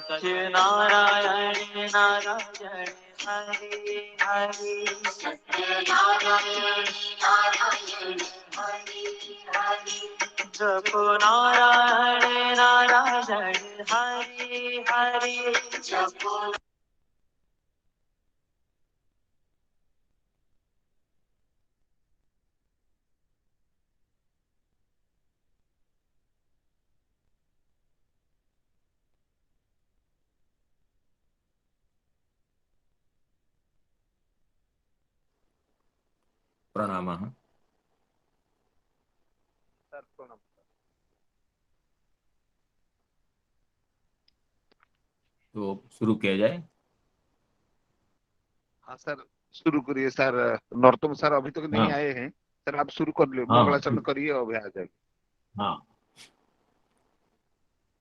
सत्यनारायण नारायण हरि हरि, सत्यनारायण नारायण हरि हरि, जपो नारायण नारायण हरि हरि, जपो। प्रणाम। सर प्रणाम। तो शुरू किया जाए। हाँ सर, शुरू करिए सर। नरोत्तम सर अभी तक नहीं हाँ आए हैं सर, आप शुरू कर लो, हाँ मंगलाचरण करिए और आ जाएगा। हाँ।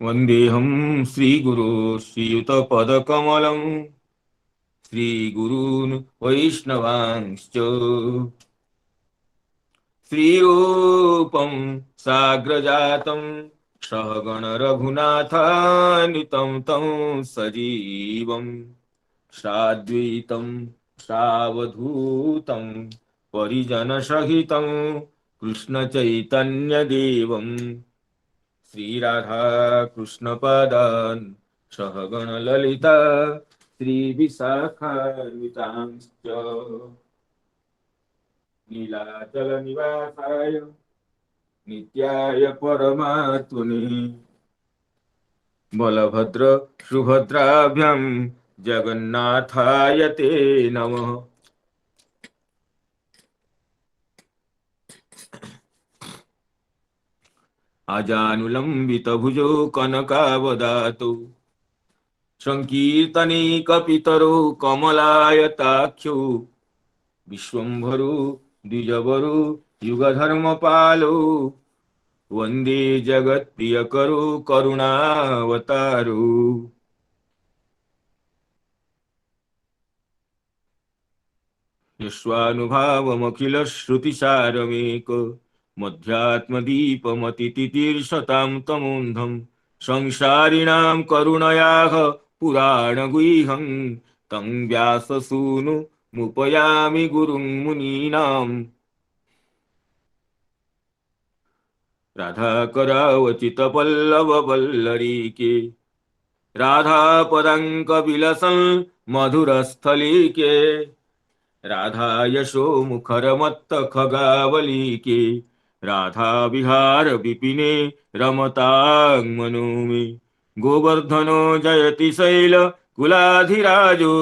वंदेहम श्रीगुरो श्रीयुतपदकमलं श्रीगुरून् वैष्णवांश्च श्रीरूपं साग्रजातं सहगण रघुनाथान्वितं तं सजीवं साद्वैतं सावधूतं परिजनसहितं कृष्णचैतन्यदेवं श्रीराधा कृष्णपदान् सहगण ललिता श्रीविशाखान्वितांश्च नीलाचल निवासाय नित्याय परमात्मने बलभद्र सुभद्राभ्यां जगन्नाथाय ते नमः। अजानुलम्बितभुजो कनकावदातो संकीर्तनैकपितरो कमलायताख्यो विश्वम्भरो द्विजवरो युगधर्मपालो वंदे जगत्प्रियकरो करुणावतारो यस्वानुभावमखिलश्रुतिसारमेक मध्यात्मदीपमतितितीर्षतां तमोन्धं संसारिणां करुणयाः पुराणगुह्यं तं व्याससूनुमुपयामि गुरुं मुनीनाम्। राधाकरावचितपल्लववल्लरीके राधापदाङ्कविलसन् मधुरस्थलीके राधा यशो मुखरमत्त खगावलीके राधा विहार विपिने रमतां मे गोवर्धनो जयति शैल कुलाधिराजो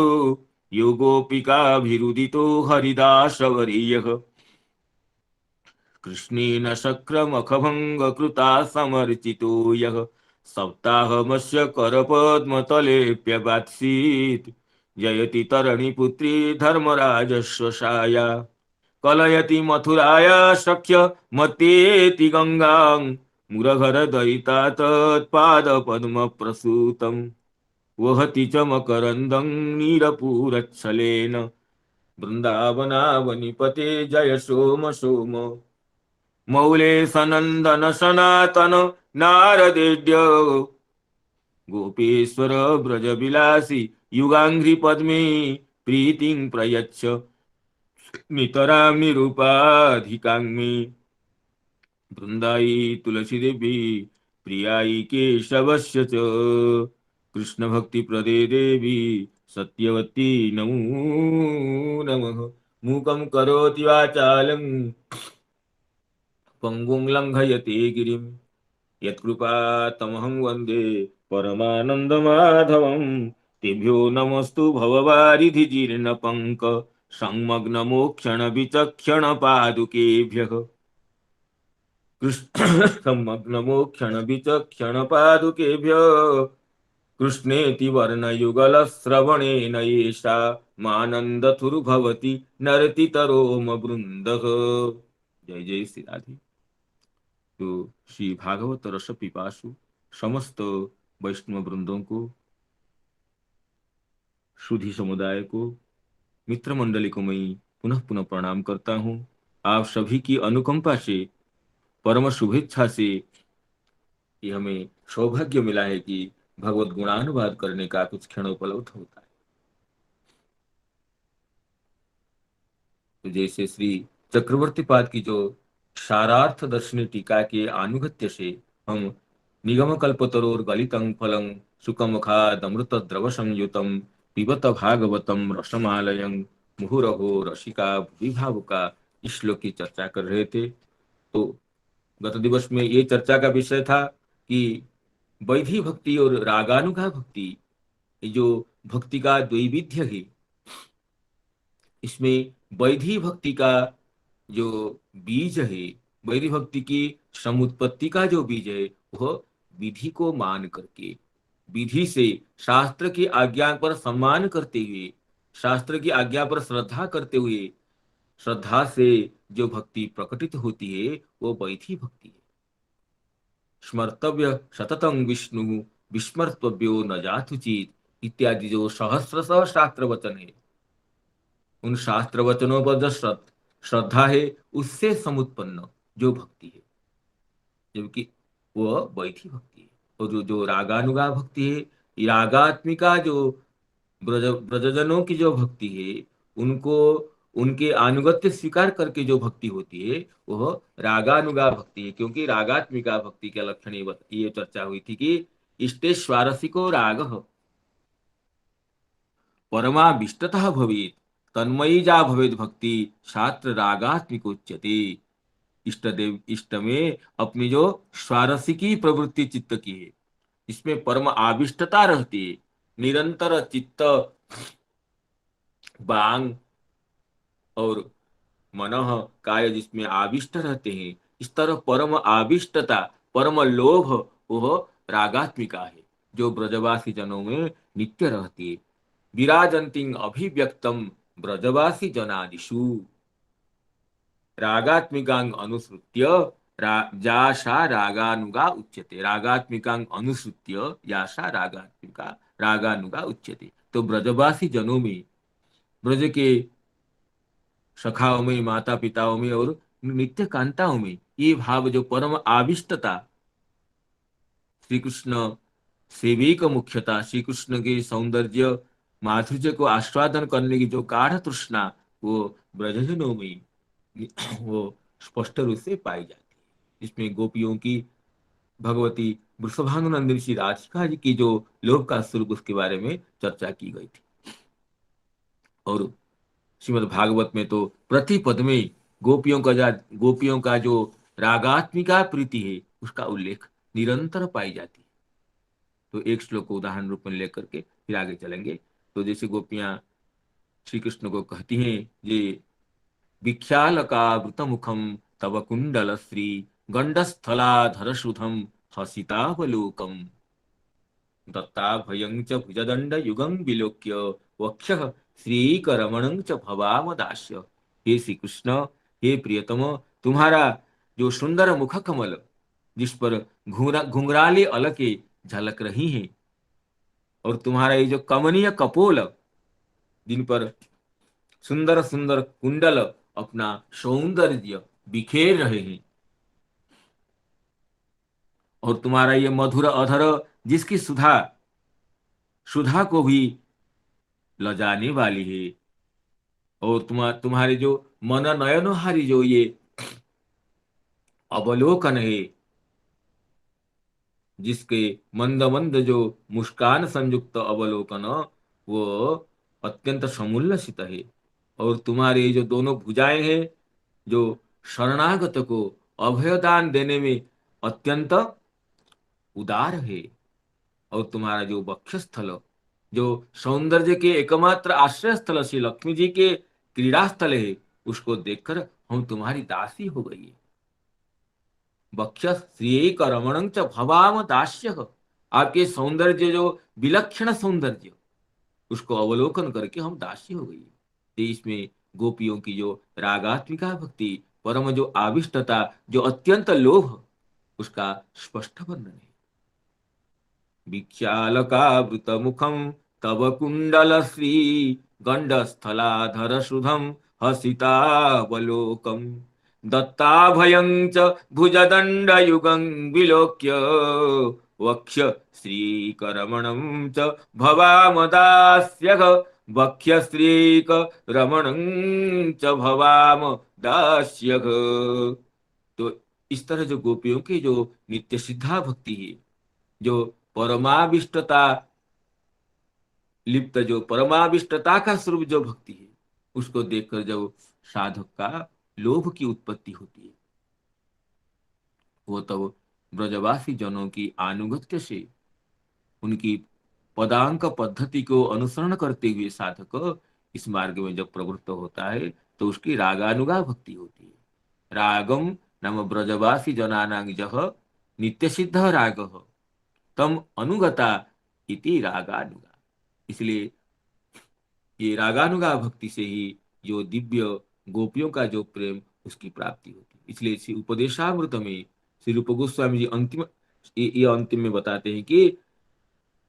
यो गोपिकाभिरुदितो हरिदासवर्यः कृष्णेन शक्रमखभङ्गकृता समर्चितो यः सप्ताहमस्य करपद्मतलेऽप्यवात्सीत् जयति तरणिपुत्री धर्मराजस्वशाया कलयति मथुराया सख्य मतेति गंगां मुरहरदयिता तत्पादपद्मप्रसूतं वहति च मकरन्दं नीरपूरच्छलेन वृन्दावनावनिपते जय सोम सोम मौले सनन्दन सनातन नारदेड्य गोपेश्वर ब्रजविलासी युगांघ्रि पद्मे प्रीतिं प्रयच्छ नितरां निरूपाधिकां मे वृन्दाई तुलसी देवी प्रियाई केशवस्य च कृष्ण भक्ति प्रदे देवी सत्यवती नमो नमः। मूकं करोति वाचालं पंगुं लंघयते गिरिं यत्कृपातमहं वन्दे परमानन्दमाधवं। तेभ्यो नमस्तु भववारिधिजीर्णपङ्क संमग्नमोक्षण विचक्षण पादुकेभ्यः संमग्नमोक्षण विचक्षण पादुकेभ्यः कृष्णेति वर्णयुगलश्रवणेन येषा मानन्दथुर्भवति नरतितरोम वृन्दः। जय जय श्री राधे। तो श्री भागवत रस पिपासु समस्त वैष्णव वृंदों को, सुधी समुदाय को मित्र मंडली को मैं पुनः पुनः प्रणाम करता हूँ। आप सभी की अनुकंपा से, परम शुभेच्छा से ये हमें सौभाग्य मिला है कि भगवत गुणानुवाद करने का कुछ क्षण उपलब्ध होता है। तो जैसे श्री चक्रवर्ती पाद की जो सारार्थ दर्शनी टीका के आनुगत्य से हम निगम कल्पतरोर गलितं फलं सुखमुखादमृत द्रव संयुतम पिबत भागवतम रसमालयं मुहुरहो रसिका भुवि भावुका, इस श्लोक की चर्चा कर रहे थे। तो गत दिवस में ये चर्चा का विषय था कि वैधि भक्ति और रागानुगा भक्ति, ये जो भक्ति का द्वैविध्य है, इसमें वैधि भक्ति का जो बीज है, वैधि भक्ति की समुत्पत्ति का जो बीज है, वह विधि को मान करके, विधि से शास्त्र की आज्ञा पर सम्मान करते हुए, शास्त्र की आज्ञा पर श्रद्धा करते हुए, श्रद्धा से जो भक्ति प्रकटित होती है वो वैधि भक्ति है। स्मर्तव्य सततं विष्णु विस्मर्तव्यो न जातुचित इत्यादि जो सहस्रशः शास्त्र वचन है, उन शास्त्र वचनों पर जो श्रद्धा है, उससे समुत्पन्न जो भक्ति है, जबकि वह वैधि भक्ति है। और जो रागानुगा भक्ति है, रागात्मिका जो ब्रजजनों की जो भक्ति है, उनको उनके अनुगत्य स्वीकार करके जो भक्ति होती है, वह रागानुगा भक्ति है। क्योंकि रागात्मिका भक्ति के लक्षण ये चर्चा हुई थी कि इष्टे स्वारसिको राग परमाविष्टतः भवेत् तन्मयी जा भवेद भक्ति शास्त्र रागात्मिक उच्यते। इष्ट देव इष्ट में अपनी जो स्वारसिकी प्रवृत्ति चित्त की है, इसमें परम आविष्टता रहती है, निरंतर चित्त बांग और मनः काय जिसमें आविष्ट रहते हैं, इस तरह परम आविष्टता, परम लोभ वह रागात्मिका है, जो ब्रजवासी जनों में नित्य रहती है। विराजन्ति अभिव्यक्तम ब्रजवासी जनादिषु रागात्मिकांग अनुसृत्य याशा रागानुगा उच्यते। रागात्मिकांग अनुसृत्य याशा रागानुगा उच्यते। तो ब्रजवासी जनों में, ब्रज के सखाओं में, माता पिताओं में और नित्य कांताओं में ये भाव, जो परम आविष्टता, श्री कृष्ण सेवी का मुख्यता, श्री कृष्ण के सौंदर्य माधुर्य को आस्वादन करने की जो गाढ़ तृष्णा, वो ब्रजजनों में वो स्पष्ट रूप से पाई जाती है। इसमें गोपियों की, भगवती वृषभानुनंदिनी श्री राधिका जी की जो लोक का स्वरूप, उसके बारे में चर्चा की गई थी। और श्रीमद् भागवत में तो प्रति पद में गोपियों का जो रागात्मिका प्रीति है, उसका उल्लेख निरंतर पाई जाती है। तो एक श्लोक को उदाहरण रूप में लेकर के फिर आगे चलेंगे। तो जैसे गोपियां श्री कृष्ण को कहती हैं, ये विख्यालका मुखम तव कुंडल श्री गंडस्थलाधर शुधम हसितावलोकम दत्ता भयं च भुजदंड युगं विलोक्य वक्षः श्रीकरमणं च भवामदास्य। हे श्री कृष्ण, हे प्रियतम, तुम्हारा जो सुंदर मुख कमल, जिस पर घुंघराली अलके झलक रही हैं, और तुम्हारा ये जो कमनीय कपोल, जिन पर सुंदर सुंदर कुंडल अपना सौंदर्य बिखेर रहे हैं, और तुम्हारा ये मधुर अधर, जिसकी सुधा सुधा को भी लजाने वाली है, और तुम्हारे जो मन नयनहारी जो ये अवलोकन है, जिसके मंद मंद जो मुस्कान संयुक्त अवलोकन, वो अत्यंत समुल्लसित है। और तुम्हारे जो दोनों भुजाएं हैं, जो शरणागत को अभयदान देने में अत्यंत उदार है। और तुम्हारा जो वक्षस्थल, जो सौंदर्य के एकमात्र आश्रय स्थल श्री लक्ष्मी जी के क्रीड़ा स्थल है, उसको देखकर हम तुम्हारी दासी हो गई है। वक्ष श्री रमणं च भवाम दास्य। आपके सौंदर्य, जो विलक्षण सौंदर्य, उसको अवलोकन करके हम दासी हो गई। तो इसमें गोपियों की जो रागात्मिका भक्ति, परम जो आविष्टता, जो अत्यंत लोभ, उसका स्पष्ट वर्णन है। विख्यालकावृत मुखम तव कुंडल श्री गंडस्थलाधर सुधम हसितावलोकम दत्ताभयं च भुजदण्डयुगं विलोक्य वक्ष्य श्रीकरमणं च भवामदास्यः वक्ष्य श्रीकरमणं च भवाम दास्यः। तो इस तरह जो गोपियों की जो नित्य सिद्धा भक्ति है, जो परमाविष्टता लिप्त, जो परमाविष्टता का स्वरूप जो भक्ति है, उसको देखकर जब साधक का लोभ की उत्पत्ति होती है, वो तब ब्रजवासी जनों की आनुगत्य से, उनकी पदांक पद्धति को अनुसरण करते हुए साधक इस मार्ग में जब प्रवृत्त होता है तो उसकी रागानुगा भक्ति होती है। रागम नाम ब्रजवासी जनानां जह नित्य सिद्ध राग तम अनुगता इति रागानुगा। इसलिए ये रागानुगा भक्ति से ही जो दिव्य गोपियों का जो प्रेम, उसकी प्राप्ति होती है। इसलिए इसी उपदेशामृत में श्री रूप गोस्वामी जी अंतिम ये अंतिम में बताते हैं कि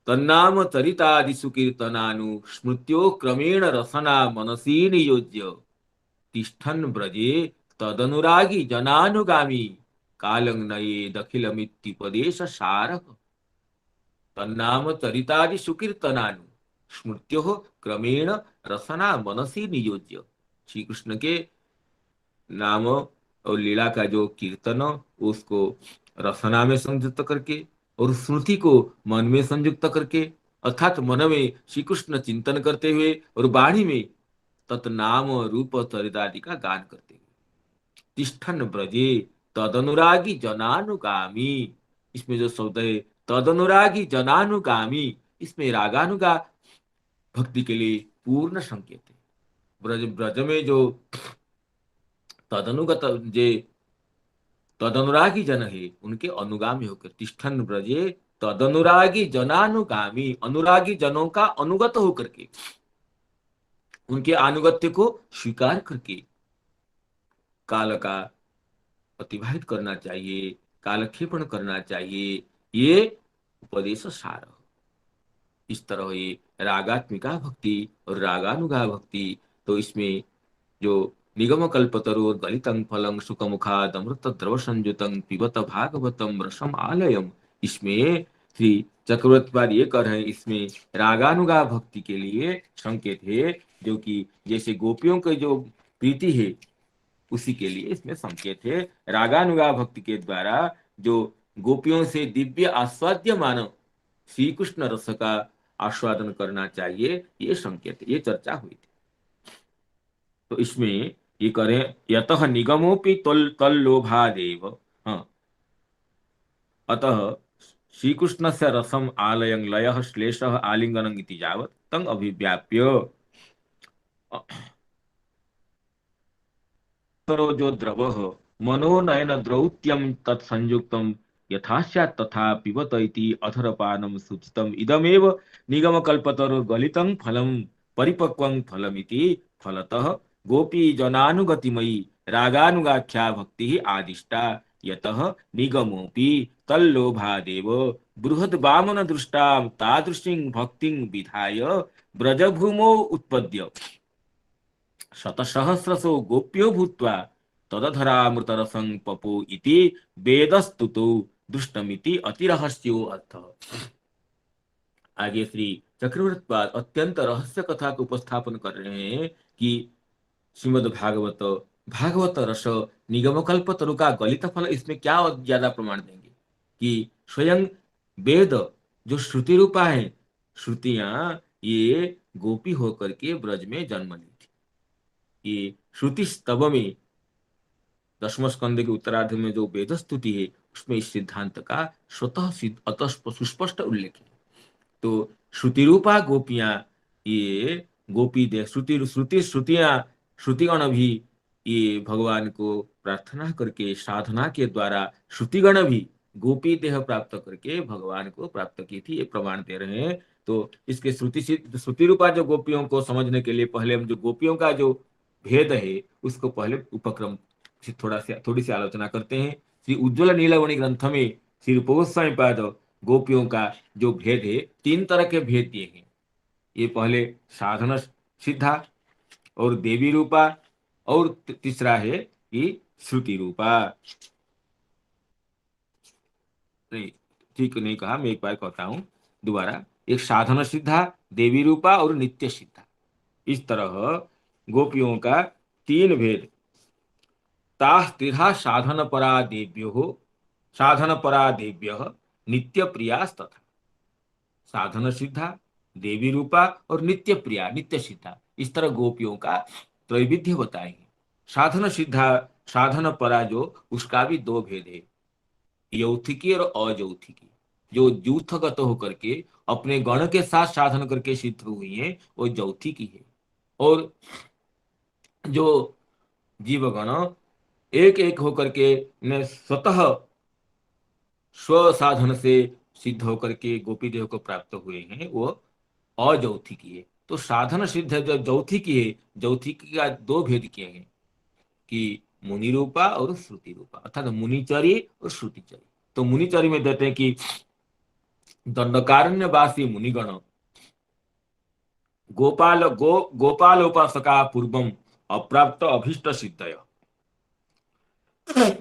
तन्नाम चरितादिषु कीर्तनानु स्मृत्यो क्रमेण रसना मनसी नियोज्य तिष्ठन् ब्रजे तदनुरागी जनानुगामी कालं नयेदखिलमित्युपदेश सारः। तन्नाम चरितादिषु कीर्तनानु स्मृत्यो क्रमेण रसना मनसी नियोज्य। श्री कृष्ण के नाम और लीला का जो कीर्तन, उसको रसना में संयुक्त करके और स्मृति को मन में संयुक्त करके, अर्थात मन में श्री कृष्ण चिंतन करते हुए और वाणी में तत्नाम रूप चरितादि का गान करते हुए तिष्ठन ब्रजे तदनुरागी जनानुगामी। इसमें जो शब्द है तदनुरागी जनानुगामी, इसमें रागानुगा भक्ति के लिए पूर्ण संकेत है। ब्रज ब्रज में जो तदनुगत जे तदनुरागी जन है, उनके अनुगामी होकर तिष्ठन ब्रजे तदनुरागी जनानुगामी, अनुरागी जनों का अनुगत होकर के, उनके अनुगत्य को स्वीकार करके काल का अतिवाहित करना चाहिए, कालक्षेपण करना चाहिए, ये उपदेश सार। इस तरह ये रागात्मिका भक्ति और रागानुगा भक्ति, तो इसमें जो निगम कल्पतरु गलितं फलं सुखमुखाद अमृत द्रव संयुतं पिबत भागवतम रसम आलयम, इसमें श्री चक्रवर्ती पाद ये कर रहे हैं, इसमें रागानुगा भक्ति के लिए संकेत है, जो कि जैसे गोपियों के जो प्रीति है उसी के लिए इसमें संकेत है। रागानुगा भक्ति के द्वारा जो गोपियों से दिव्य आस्वाद्य मानव श्री कृष्ण रस का आस्वादन करना चाहिए, ये संकेत, ये चर्चा हुई थी। तो इसमें ये करें यतः निगमोपि तल्लोभादेव, हाँ, अतः श्री कृष्ण से रसम आलयं लयः श्लेषः आलिंगनं इति यावत् तं अभिव्याप्य जो द्रवः मनोनयन द्रौत्यं तत्संयुक्तं यथा स्यात् तथा पिबत इति अधरपानं सूचितम् इदमेव निगमकल्पतरुर्गलितं फलं परिपक्वं फलमिति। फलतः गोपी जनानुगतिमयी रागानुगाख्या भक्ति आदिष्टा, यतः निगमोपि तल्लोभादेव बृहद वामन दृष्टां तादृशीं भक्तिं विधाय ब्रजभूमौ उत्पद्य शतसहस्रसो गोप्यो भूत्वा तदधरामृतरसं पपो इति वेदस्तुतो दृष्टमिति अतिरहस्यो अर्थ। आगे श्री चक्रवर्ती पाद अत्यंत रहस्य कथा को उपस्थापन कर रहे हैं कि श्रीमद् भागवत भागवत रस निगम कल्पतरु का गलित फल, इसमें क्या ज्यादा प्रमाण देंगे कि स्वयं वेद जो श्रुति रूपा है, श्रुतियां ये गोपी होकर के ब्रज में जन्म ली थी। ये श्रुति स्तव में 10वें स्कंद के उत्तरार्ध में जो वेद स्तुति है, उसमें इस सिद्धांत का स्वतः सिद्ध अतः सुस्पष्ट उल्लेख है। तो श्रुति रूपा गोपियां, ये गोपी देह श्रुतियां, श्रुतिगण भी ये भगवान को प्रार्थना करके साधना के द्वारा श्रुतिगण भी गोपी देह प्राप्त करके भगवान को प्राप्त की थी, ये प्रमाण दे रहे हैं। तो इसके श्रुति रूपा जो गोपियों को समझने के लिए पहले हम जो गोपियों का जो भेद है उसको पहले उपक्रम से थोड़ी सी आलोचना करते हैं। श्री उज्ज्वल नीलमणि ग्रंथ में श्री रूप गोस्वामी पाद गोपियों का जो भेद है, 3 तरह के भेद दिए हैं। ये पहले सिद्धा और देवी रूपा, और तीसरा है कि श्रुति रूपा। नहीं, ठीक नहीं कहा, मैं एक बार कहता हूं दोबारा। एक साधन सिद्धा, देवी रूपा और नित्य सिद्धा। इस तरह गोपियों का तीन भेद। तास्तिहा साधन परा देव्यो, साधन परा देव्य नित्य प्रियास्तथा। साधन सिद्धा, देवी रूपा और नित्य प्रिया, नित्य सिद्धा, इस तरह गोपियों का त्रैविध्य बताएंगे। साधन सिद्धा, साधन परा जो, उसका भी दो भेद है, यौथिकी और अयौथिकी। जो यूथगत होकर के अपने गण के साथ साधन करके सिद्ध हुई है वो यौथिकी है। और जो जीवगण एक एक होकर के ने स्वतः स्व साधन से सिद्ध होकर के गोपी देव को प्राप्त हुए हैं, वो अयौथिकी है। तो साधन सिद्ध जो यौथिकी है, यौथिकी का दो भेद किए हैं कि मुनि रूपा और श्रुति रूपा, अर्थात मुनिचरी और श्रुतिचरी। तो मुनिचरी में देते हैं कि दंडकारण्यवासी मुनिगण गोपाल उपासका पूर्वम अप्राप्त अभीष्ट सिद्धय।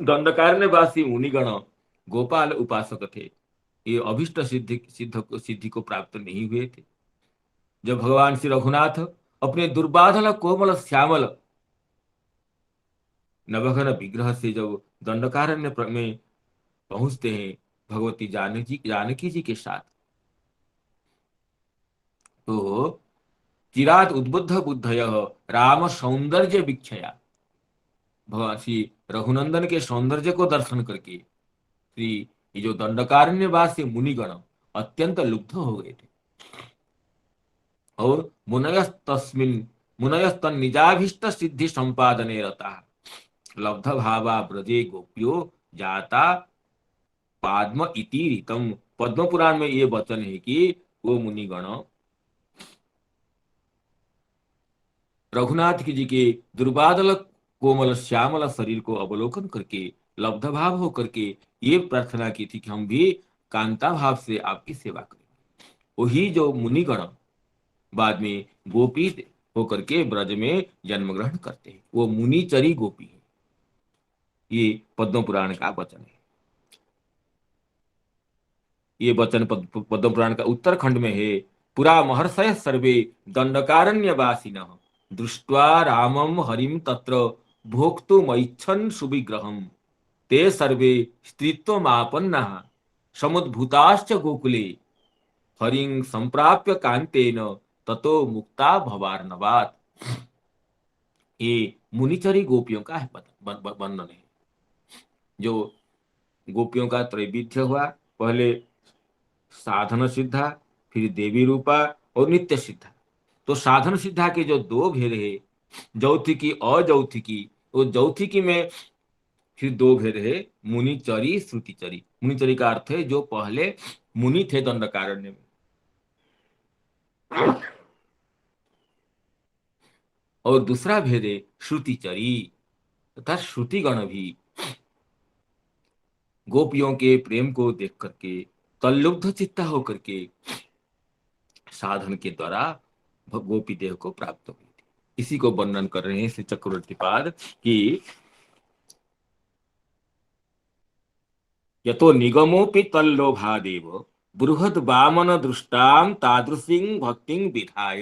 दंडकारण्यवासी मुनिगण गोपाल उपासक थे, ये अभीष्ट सिद्धि को प्राप्त नहीं हुए थे। जब भगवान श्री रघुनाथ अपने दुर्बाधल कोमल श्यामल नवघन विग्रह से जब दंडकारण्य में पहुंचते हैं भगवती जानकी जी के साथ, तो चिरात उद्बुद्ध बुद्धय राम सौंदर्य वीक्षया, भगवान श्री रघुनंदन के सौंदर्य को दर्शन करके श्री ये जो दंडकारण्यवासी मुनिगण अत्यंत लुब्ध हो गए थे। और मुनयस्तन निजाभीष्ट सिद्धि संपादने रता लब्ध भावा ब्रजे गोप्यो जाता पाद्म इति रीतम। पद्म पुराण में ये वचन है कि वो मुनिगण रघुनाथ जी के दुर्बादल कोमल श्यामल शरीर को अवलोकन करके लब्ध भाव होकर के ये प्रार्थना की थी कि हम भी कांता भाव से आपकी सेवा करें। वही जो मुनिगण बाद में गोपी होकर के ब्रज में जन्म ग्रहण करते हैं, वो मुनिचरी गोपी है। ये पद्म पुराण का वचन है। ये वचन पद्म पुराण का उत्तरखंड में है। पुरा महर्षय सर्वे दंडकारण्यवासिनः दृष्ट्वा रामम हरिम तत्र भोक्तुमैच्छन् सुविग्रहम् ते सर्वे स्त्रीत्वमापन्नाः समुद्भूताश्च गोकुले हरिं संप्राप्य कांतेन ततो मुक्ता भवार्णवात्। ये मुनिचरी गोपियों का वर्णन है। जो गोपियों का त्रैविध्य हुआ, पहले साधन सिद्धा, फिर देवी रूपा और नित्य सिद्धा। तो साधन सिद्धा के जो दो भेद है, यौथिकी अयौथिकी, वो यौथिकी में फिर दो भेद है, मुनिचरी श्रुतिचरी। मुनिचरी का अर्थ है जो पहले मुनि थे दंडकारण्य में, और दूसरा भेद है श्रुतिचरी, तथा श्रुतिगण भी गोपियों के प्रेम को देख करके तल्लुब्ध चित्ता होकर के साधन के द्वारा गोपी देव को प्राप्त हुई थी। इसी को वर्णन कर रहे हैं श्री चक्रवर्ती पाद कि यतो निगमोपि तल्लोभादेव बृहद वामन दृष्टाम तादृशिं भक्तिं विधाय।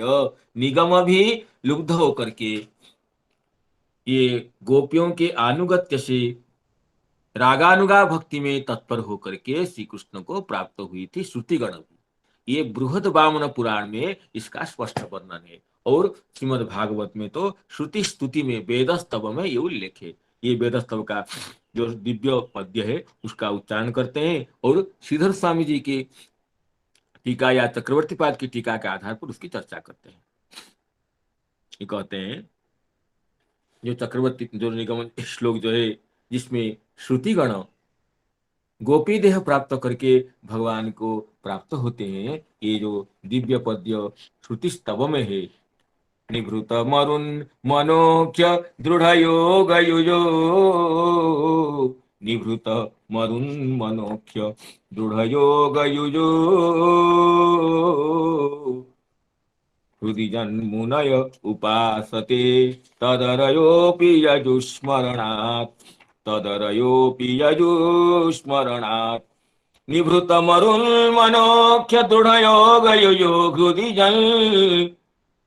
निगम भी लुब्ध होकर के ये गोपियों के अनुगत्य से रागानुगा भक्ति में तत्पर होकर के श्री कृष्ण को प्राप्त हुई थी श्रुतिगण भी। ये बृहद वामन पुराण में इसका स्पष्ट वर्णन है। और श्रीमद् भागवत में तो श्रुति स्तुति में वेदस्तव में ये उल्लेख है। ये वेदस्तव का जो दिव्य पद्य है उसका उच्चारण करते हैं और श्रीधर स्वामी जी की टीका या चक्रवर्ती पाद की टीका के आधार पर उसकी चर्चा करते हैं। ये कहते हैं जो चक्रवर्ती जो निगम श्लोक जो है जिसमें श्रुतिगण गोपी देह प्राप्त करके भगवान को प्राप्त होते हैं, ये जो दिव्य पद्य श्रुति स्तव में है, निभृत मरुन मनोख्य दृढ़ योग युजो, निभृत मरुन मनोख्य दृढ़ योग युजो, हृदि जन्मुनय उपासते तदरयोऽपि यजुस्मरणात् तदरयोऽपि यजुस्मरणात् निभृतमरुन्मनोऽख्य दृढयोगयुयो हृदि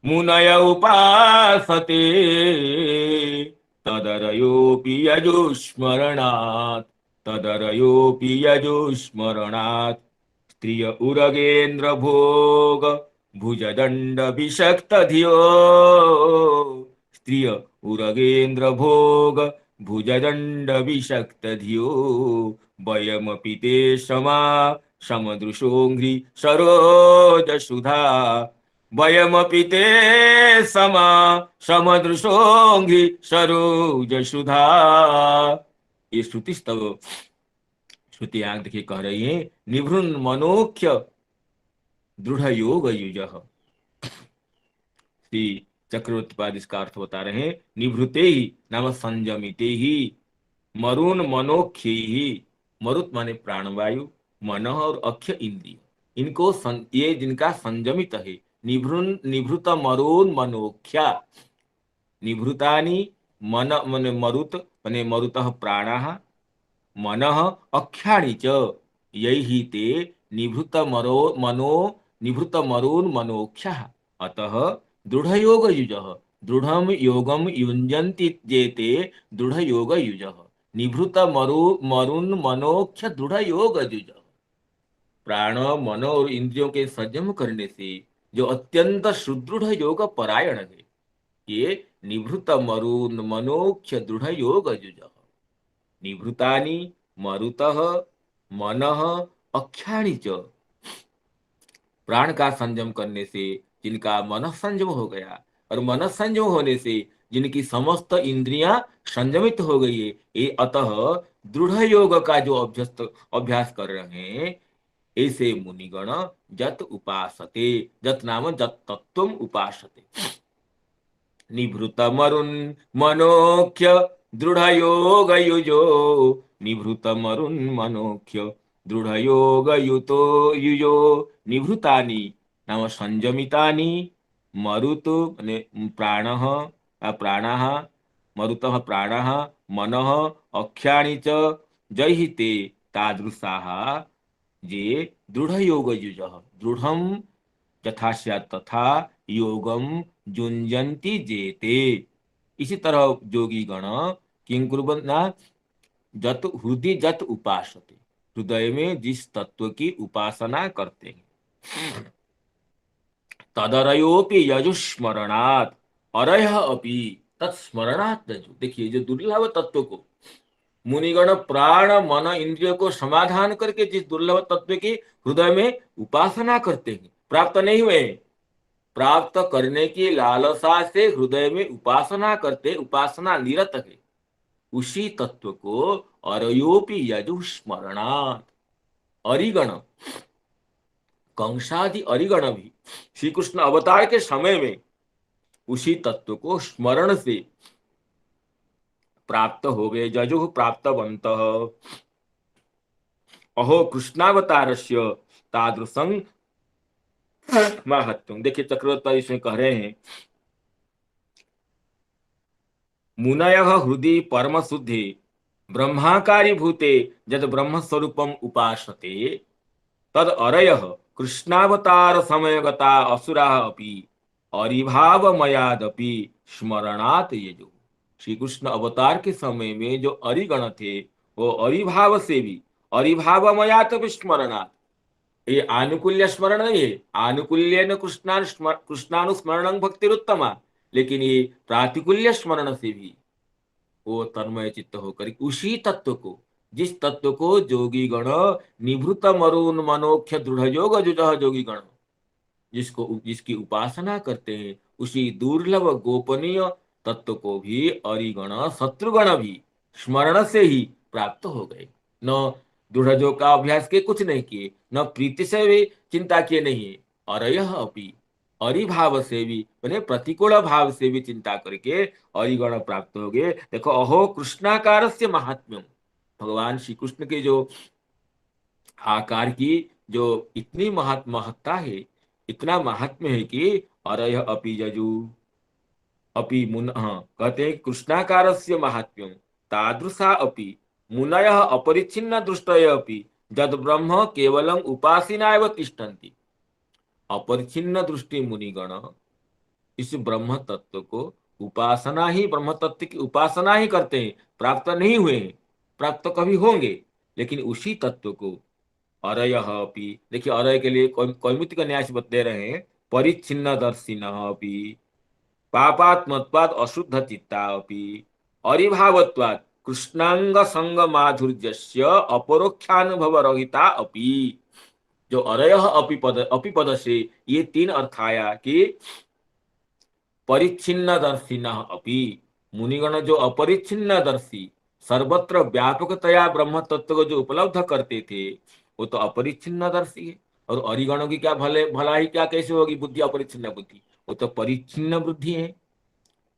मुनय उपासते तदरयोऽपि यजुस्मरणात् तदरयोऽपि यजुस्मरणात् स्त्रिय उरगेन्द्र भोग भुजदण्ड विषक्त धियो स्त्रिय उरगेन्द्र भोग भुजदण्ड विषक्त धियो वयमपि ते समा समदृशोऽङ्घ्रि सरोज सुधा वयमपि ते समा समदृशोऽङ्घ्रि सरोज सुधा। ये श्रुति स्तव श्रुति आंख देखिए कह रही है निभृन मनोख्य दृढ़ योग युज। श्री चक्रवर्तीपाद इसका अर्थ बता रहे हैं निभृते ही नाम संयमिते ही मरुन मनोख्य ही मरुत माने प्राणवायु मन और अख्य इंद्रिय इनको ये जिनका संयमित है निभृत मरुन मनोख्या निभृतानि मन मने मरुत मने मरुतः प्राणः मनः अख्यानि च यैहि ते निभृत मरोन् मनोख्यः अतः दृढ़योग युजः दृढ़म योगम युञ्जन्ति जेते दृढ़योग युजः निभृत मरुन् मनोख्य दृढ़योग युजः। प्राण मन और इंद्रियों के संयम करने से जो अत्यंत सुदृढ़ योग परायण है ये निभृत मरुन् मनोख्य दृढ़ योग युजः। निभृतानि मरुतः मनः अख्यानि च प्राण का संयम करने से जिनका मन संयम हो गया और मन संयम होने से जिनकी समस्त इंद्रियां संयमित हो गई है ये अतः दृढ़ योग का जो अभ्यास कर रहे हैं ऐसे मुनिगण जत उपासते जत नाम जत तत्वम उपासते निभृत मरुन् मनोख्य दृढ़ योग युजो निभृत मरुन् मनोख्य दृढ़ योग युतो युजो निभृतानि नाम संयमितानि मरुत प्राणः प्राणः मरुतः प्राणः मनः अख्यानि च जैहि ते तादृशाः जे दृढ़ योग युजः दृढ़ं यथा स्यात् तथा योगम जुञ्जन्ति जेते। इसी तरह योगी गण किं कुर्वन्ति जत हृदय जत उपासते हृदय में जिस तत्व की उपासना करते हैं तदरयोपि यजुस्मरणात् अरयः अपि तत्स्मरणात् यजु। देखिए जो दुर्लभ तत्व को मुनिगण प्राण मन इंद्रिय को समाधान करके जिस दुर्लभ तत्व की हृदय में उपासना करते हैं प्राप्त नहीं हुए प्राप्त करने की लालसा से हृदय में उपासना करते उपासना निरत है उसी तत्व को अरयोपि यजुस्मरणात् अरिगण कंसादि अरिगण भी श्री कृष्ण अवतार के समय में उसी तत्व को स्मरण से प्राप्त हो गए जजु प्राप्तवन्तः अहो कृष्णावतारस्य तादृशं महत्वम। देखिए चक्रवर्ती इसमें कह रहे हैं मुनयः हृदि परम शुद्धि ब्रह्माकारी भूते जद ब्रह्म स्वरूपम उपासते तद अरयः कृष्णावतार समयगता असुराः अपि अरिभावमयादपि स्मरणात् यजु। श्री कृष्ण अवतार के समय में जो अरिगण थे वो अरिभाव से भी अरिभावमयात स्मरणात् ये आनुकूल्य स्मरण नहीं है आनुकूल्य कृष्णानुस्मरण भक्तिरुत्तमा लेकिन ये प्रातिकूल्य स्मरण से भी वो तन्मय चित्त होकर उसी तत्व को जिस तत्व को जोगी गण निभृत मरुन् मनोख्य दृढ़ योग जुजः जोगी गण जिसकी उपासना करते हैं उसी दुर्लभ गोपनीय तत्व को भी अरिगण शत्रुगण भी स्मरण से ही प्राप्त हो गए न दृढ़ योग का अभ्यास के कुछ नहीं किए न प्रीति से भी चिंता किए नहीं है अरयः अपि अरिभाव से भी मैंने प्रतिकूल भाव से भी चिंता करके अरिगण प्राप्त हो गए। देखो अहो कृष्णाकार से महात्म्यम भगवान श्री कृष्ण के जो आकार की जो इतनी महत्ता है इतना महात्म्य है कि अरय अपि यजु अपि मुन, हाँ कहते हैं कृष्णाकारस्य महात्म्यं तादृशा अपि मुनयः अपरिच्छिन्न दृष्टय अपि जद ब्रह्म केवलम उपासिना एव तिष्ठन्ति। अपरिच्छिन्न दृष्टि मुनिगण इस ब्रह्म तत्व को उपासना ही, ब्रह्म तत्व की उपासना ही करते हैं, प्राप्त नहीं हुए हैं, प्राप्त कभी होंगे, लेकिन उसी तत्व को अरय अपि, देखिए अरय के लिए कौमुदी का न्यास दे रहे हैं, परिच्छिन्न दर्शिनः अपि पापात्मत्वात् अशुद्ध चित्ता अपि अरिभावत्वात् कृष्णांग संग माधुर्यस्य अपरोक्षानुभव रहिता अपि। जो अरयः अपि पद से ये तीन अर्थ आया कि परिच्छिन्न दर्शिन अपि, मुनिगण जो अपरिच्छिन्न दर्शी सर्वत्र व्यापकतया ब्रह्म तत्व को जो उपलब्ध करते थे वो तो अपरिच्छिन्न दर्शी है। और अरिगणों की क्या भले भलाई क्या कैसे होगी बुद्धि, अपरिच्छिन्न बुद्धि, वो तो परिच्छिन्न बुद्धि है,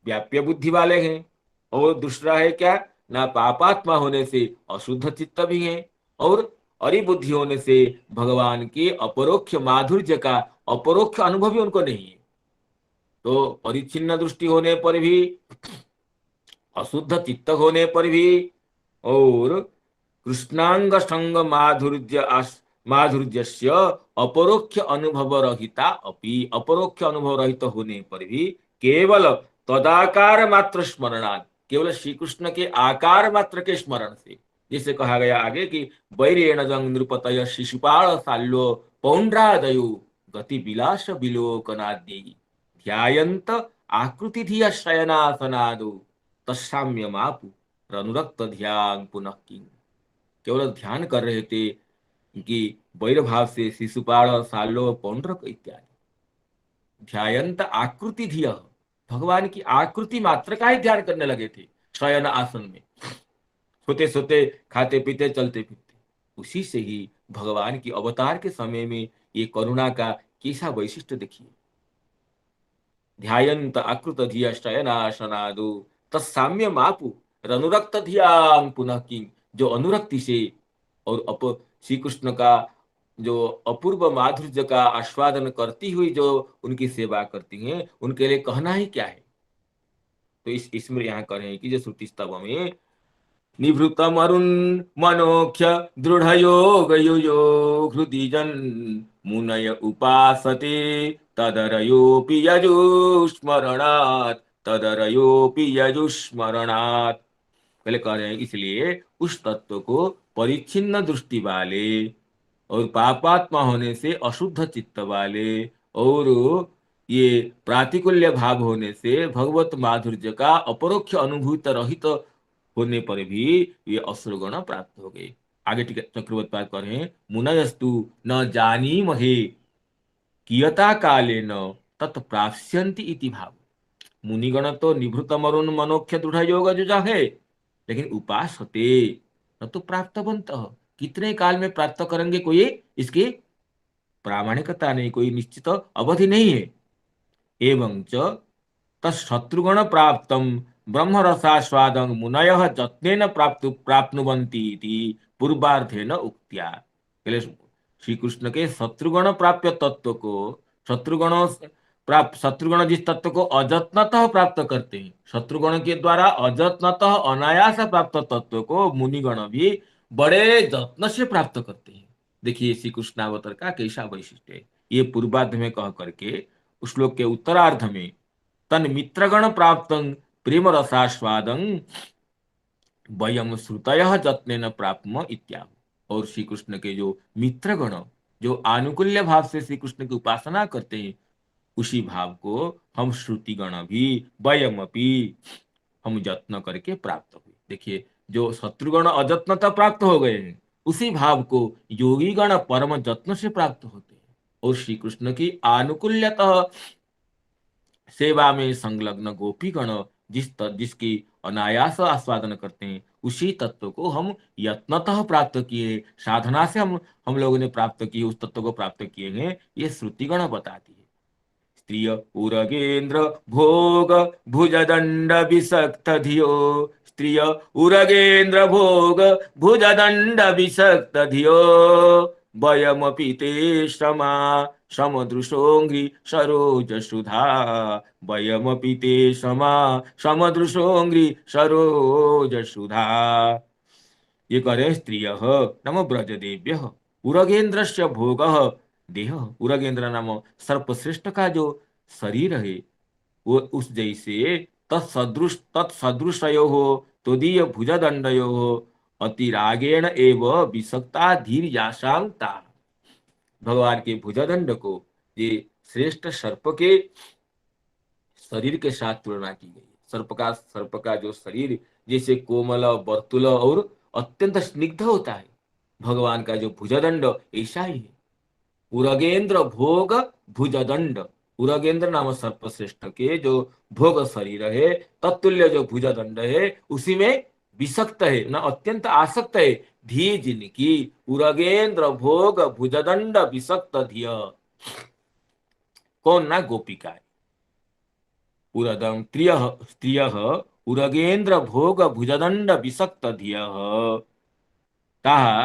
व्याप्य बुद्धि वाले हैं। और दूसरा है क्या, ना पापात्मा होने से अशुद्ध चित्त भी है, और अरिबुद्धि होने से भगवान के अपरोक्ष माधुर्य का अपरोक्ष अनुभव भी उनको नहीं है। तो परिच्छिन्न दृष्टि होने पर भी, अशुद्ध चित्त होने पर भी, और कृष्णांग संग माधुर्यस्य अपरोक्ष अनुभव रहिता अपि, अपरोक्ष अनुभव रहित होने पर भी केवल तदाकार मात्र स्मरणात्, केवल श्री कृष्ण के आकार मात्र के स्मरण से, जिसे कहा गया आगे कि वैरेण जंग नृपतय शिशुपाल साल्यो पौंड्रादयो गति विलास विलोकनाद्यै ध्यायंत आकृति धिया शयनासनादो तत्साम्यमापु अनुरक्त ध्यान पुनः किं। केवल ध्यान कर रहे थे कि वैरभाव से शिशुपाल सालो पौंड्रक इत्यादि, ध्यायंत आकृति धिया, भगवान की आकृति मात्र का ही ध्यान करने लगे थे शयन आसन में, सोते सोते खाते पीते चलते फिरते। उसी से ही भगवान की अवतार के समय में ये करुणा का कैसा वैशिष्ट्य देखिए, ध्यायंत आकृत धिया शयनासनादो तत्साम्य मापु अनुरक्त ध्यान पुनः किं। जो अनुरक्ति से और श्री कृष्ण का जो अपूर्व माधुर्य का आस्वादन करती हुई जो उनकी सेवा करती हैं, उनके लिए कहना ही क्या है। तो इसमें यहाँ करें कि जो श्रुति स्तव में निभृतम अरुण मनोख्य दृढ़ योग युजो हृदि जन मुनय उपासते तदरयोपि यजुस्मरणात्, तदरयोपि यजुस्मरणात्। पहले कह रहे हैं इसलिए उस तत्व को परिच्छिन्न दृष्टि वाले और पापात्मा होने से अशुद्ध चित्त वाले और ये प्रातिकूल्य भाव होने से भगवत माधुर्य का अपरोक्ष अनुभूत रहित होने पर भी ये असुरगण प्राप्त हो गए। आगे चक्रवर्ती पाद कर रहे हैं मुनयस्तु न जानीमहे कियता कालेन तत्प्राप्स्यन्ति इति भाव। मुनिगण तो निभृत मरुण मनोख्य दृढ़ योग जुजा है, लेकिन उपासते न तो प्राप्तवंत, कितने काल में प्राप्त करेंगे कोई इसकी प्रामाणिकता नहीं, कोई निश्चित अवधि नहीं है। एवं च तत्शत्रुगण प्राप्तम ब्रह्म रसास्वादं मुनयः जत्नेन प्राप्नुवन्ति इति पूर्वार्धेन उक्त्या। पहले श्री कृष्ण के शत्रुगण प्राप्य तत्व को, शत्रुगण जिस तत्व को अजत्नतः प्राप्त करते हैं, शत्रुगण के द्वारा अजत्नतः अनायास प्राप्त तत्व को मुनिगण भी बड़े जत्न से प्राप्त करते हैं। देखिए श्री कृष्णावतार का कैसा वैशिष्ट्य है। ये पूर्वार्ध में कह करके उस श्लोक के उत्तरार्ध में तन मित्रगण प्राप्त प्रेम रसास्वादं वयम श्रुतयः जत्नेन प्राप्म इत्यादि। और श्री कृष्ण के जो मित्रगण जो आनुकूल्य भाव से श्री कृष्ण की उपासना करते हैं, उसी भाव को हम श्रुतिगण भी वयम अपि हम जत्न करके प्राप्त हुए। देखिए जो शत्रुगण अजत्नता प्राप्त हो गए हैं, उसी भाव को योगी गण परम जत्न से प्राप्त होते हैं। और श्री कृष्ण की आनुकूल्यतः सेवा में संलग्न गोपीगण जिसकी अनायास आस्वादन करते हैं, उसी तत्व को हम यत्नतः प्राप्त किए, साधना से हम लोगों ने प्राप्त किए, उस तत्व को प्राप्त किए हैं, ये श्रुतिगण बताती है। स्त्रिय उरगेन्द्र भोग भुजदंड विषक्त धियो, स्त्रिय उरगेन्द्र भोग भुजदंड विषक्त धियो वयमपि ते समा समदृशोऽङ्घ्रि सरोजसुधा वयमपि ते समा समदृशोऽङ्घ्रि सरोजसुधा। ये करें स्त्रिय नाम ब्रजदेव्य। उरगेन्द्रस्य भोग देह, उरगेन्द्र नाम सर्पश्रेष्ठ का जो शरीर है वो उस जैसे तत्सदृशयो हो तदीय भुजदंडयो हो अतिरागेण एव विषक्ता धीर याशांता। भगवान के भुजदंड को ये श्रेष्ठ सर्प के शरीर के साथ तुलना की गई है। सर्प का जो शरीर जैसे कोमल वर्तुल और अत्यंत स्निग्ध होता है, भगवान का जो भुजदंड ऐसा ही है। उरगेंद्र भोग भुजदंड, उरगेंद्र नाम सर्पश्रेष्ठ के जो भोग शरीर है तत्तुल्य जो भुजदंड है उसी में विषक्त है ना, अत्यंत आसक्त है। धी जिनकी उरगेंद्र भोग भुजदंड विषक्त धिय, कौन ना गोपिका है। उरदम स्त्रिय उरगेंद्र भोग भुजदंड विषक्त धिय ताहा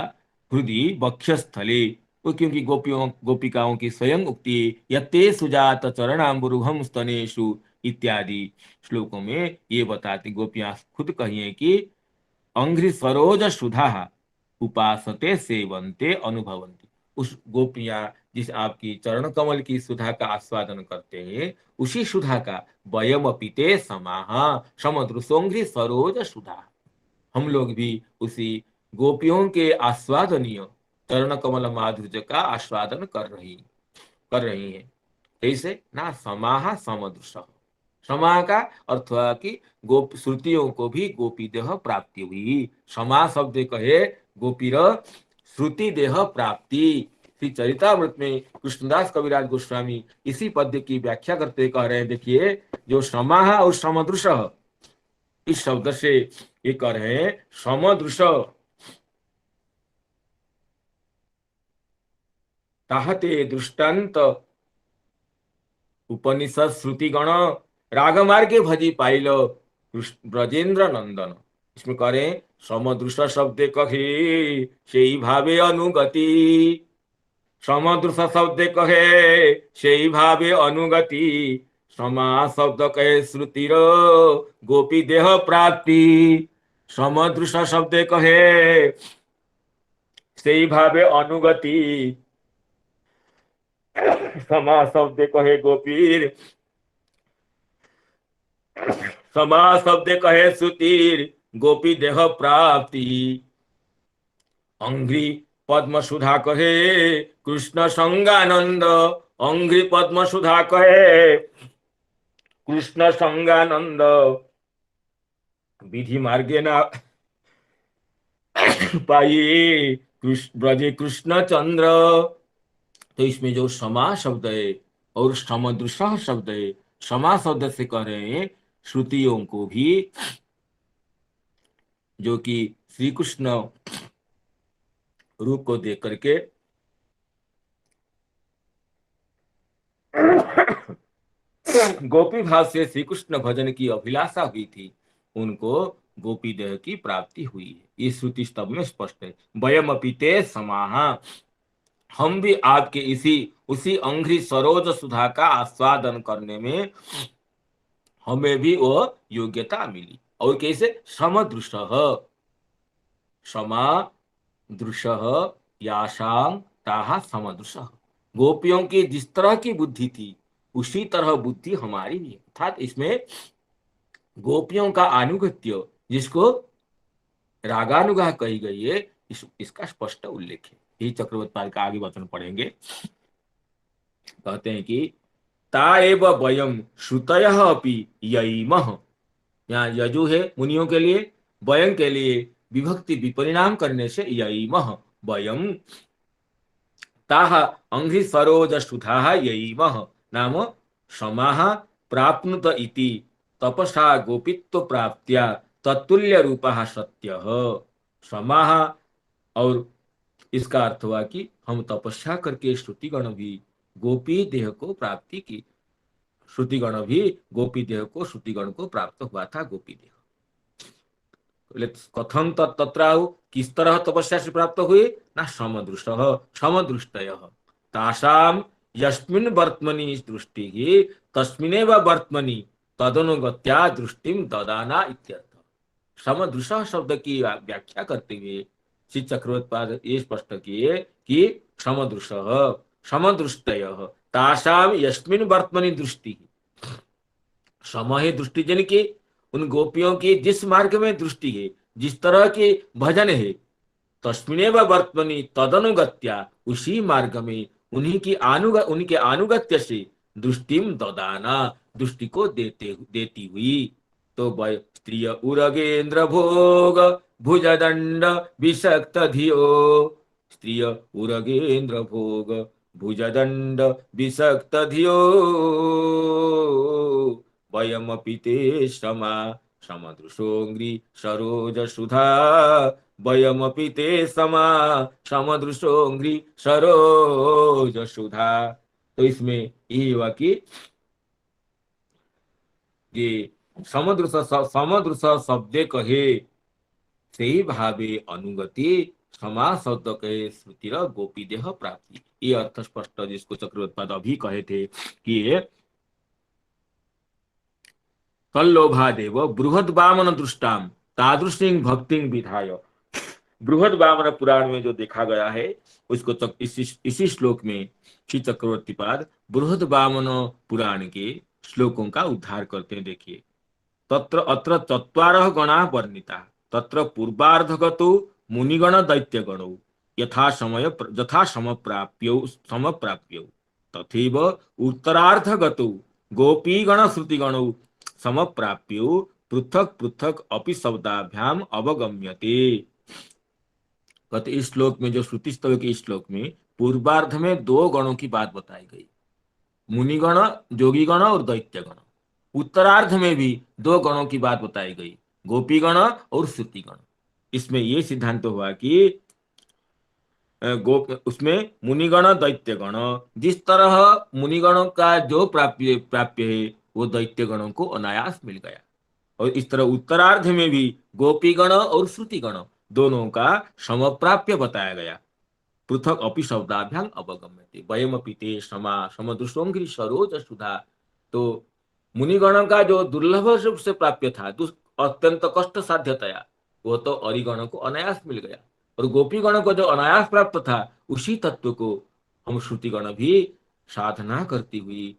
हृदय वक्षस्थले, वो क्योंकि गोपिकाओं की स्वयं उक्ति यते सुजात चरणाम्बुरुहम स्तनेषु इत्यादि श्लोकों में ये बताती गोपियां खुद कहिए कि अंघ्रि सरोज सुधा उपासते सेवन्ते अनुभवन्ति। उस गोपियां जिस आपकी चरण कमल की सुधा का आस्वादन करते हैं उसी सुधा का वयम पीते समाह समदृशोंघ्रि सरोज सुधा, हम लोग भी उसी गोपियों के आस्वादनीय चरण कमल माधुर्य का आस्वादन कर रही है। ऐसे ना समाह समदृश, समा का अर्थ हुआ कि गोप श्रुतियों को भी गोपी देह प्राप्ति हुई। समा शब्द कहे गोपीर श्रुति देह प्राप्ति। श्री चरितामृत में कृष्णदास कविराज गोस्वामी इसी पद्य की व्याख्या करते कह रहे हैं, देखिए जो समाह और समदृश इस शब्द से ये कह रहे हैं समदृश ताहते दृष्टांत उपनिषद श्रुति गण रागमार्गे भजी पाइल ब्रजेंद्र नंदन। इसमें करें समदृश शब्द कहे से भावे अनुगति, समदृश शब्द कहे से भावे अनुगति, समा शब्द कहे श्रुतिर गोपी देह प्राप्ति। समदृश शब्द कहे से भावे अनुगति, समा शब्द कहे गोपीर, समा शब्द कहे श्रुतिर गोपी देह प्राप्ति। अंघ्रि पद्म सुधा कहे कृष्ण संगानंद, अंघ्रि पद्म सुधा कहे कृष्ण संगानंद। विधि मार्गे न पाई ब्रजे कृष्ण चंद्र। तो इसमें जो समा शब्द है और समदृश शब्द है, समा शब्द से कह रहे हैं श्रुतियों को भी जो कि श्री कृष्ण रूप को देख करके गोपी भाव से श्री कृष्ण भजन की अभिलाषा हुई थी, उनको गोपी देह की प्राप्ति हुई है। ये श्रुति स्तव में स्पष्ट है। वयम पीते समाह, हम भी आपके उसी अंघ्रि सरोज सुधा का आस्वादन करने में हमें भी वो योग्यता मिली। और कैसे? समदृश, समादृश यासां ताहा समदृश। गोपियों की जिस तरह की बुद्धि थी उसी तरह बुद्धि हमारी भी है। अर्थात इसमें गोपियों का अनुगत्य जिसको रागानुगा कही गई है इसका स्पष्ट उल्लेख है। यही चक्रवर्ती पाल का आगे वचन पढ़ेंगे। कहते हैं कि ता एव वयम श्रुतयः अपि यईमः, यहाँ यजु है मुनियों के लिए, वयम के लिए विभक्ति विपरिणाम करने से यईमः वयम, ताः अंघ्रि सरोज सुधाः यईमः नाम समाः प्राप्नुत इति तपसा गोपित्व प्राप्त्या तत्तुल्य रूपः सत्यः। समाः और इसका अर्थ हुआ कि हम तपस्या करके श्रुतिगण भी गोपी देह को प्राप्ति की, श्रुतिगण भी गोपी देह को श्रुतिगण को प्राप्त हुआ था गोपी देह। कथम तत्राहु, किस तरह तपस्या से प्राप्त हुए ना समदृष्टः समदृष्टयः तासाम यस्मिन् वर्त्मनि दृष्टि तस्मिन्नेव वर्त्मनि तदनुगत्या दृष्टिम ददाना इत्यर्थ। समदृश शब्द की व्याख्या करते हुए श्री चक्रवर्ती ये स्पष्ट किए कि समदृश समदृष्टय तासाम यस्मिन् वर्त्मनि दृष्टि, सम है दृष्टि जन की, उन गोपियों की जिस मार्ग में दृष्टि है, जिस तरह के भजन है, तस्मिनेव वर्त्मनि तदनुगत्या उसी मार्ग में उनके अनुगत्य से दृष्टिम ददाना दृष्टि को देती हुई। तो स्त्रिय उरगेन्द्र भोग भुजदंड विषक्त धियो, स्त्रिय उरगेन्द्र भोग भुजदंड विषक्त धियो वयमपि ते समा समदृशोऽङ्घ्रि सरोज सुधा वयमपि ते समा समदृशोऽङ्घ्रि सरोज सुधा। तो इसमें यही हुआ कि ये समदृश समदृश शब्दे कहे सही भावे अनुगति समा शब्द कहे श्रुतिर गोपी देह प्राप्ति। ये अर्थ स्पष्ट जिसको चक्रवर्ती अभी कहे थे कि तल्लोभादेव बृहद वामन दृष्टाम तादृशीं भक्ति विधाय। बृहद वामन पुराण में जो देखा गया है उसको इसी श्लोक में श्री चक्रवर्ती पाद बृहद वामन पुराण के श्लोकों का उद्धार करते हैं। देखिए, तत्र अत्र चत्वारः गणा वर्णिता तत्र पूर्वार्धगतो मुनिगण दैत्यगणौ यथा समप्राप्यौ तथैव उत्तरार्धगतो गोपीगण श्रुतिगणौ समप्राप्यौ पृथक पृथक अपि शब्दाभ्याम अवगम्यते। कहते इस श्लोक में, जो श्रुति स्तव के इस श्लोक में पूर्वार्ध में दो गणों की बात बताई गई, मुनिगण जोगीगण और दैत्यगण। उत्तरार्ध में भी दो गणों की बात बताई गई, गोपीगण और श्रुतिगण। इसमें यह सिद्धांत हुआ कि उसमें मुनिगण दैत्यगण, जिस तरह मुनिगणों का जो प्राप्य है वो दैत्यगणों को अनायास मिल गया, और इस तरह उत्तरार्ध में भी गोपीगण और श्रुतिगण दोनों का समप्राप्य बताया गया। पृथक अपि शब्दाभ्याम अवगम्यते वयमपि ते समा समदृशोऽङ्घ्रि सरोज सुधा। तो मुनिगणों का जो दुर्लभ रूप से प्राप्य था, अत्यंत कष्ट साध्यतया, वो तो अरिगणों को अनायास मिल गया, और गोपीगणों को जो अनायास प्राप्त था उसी तत्व को हम श्रुतिगण भी साधना करती हुई,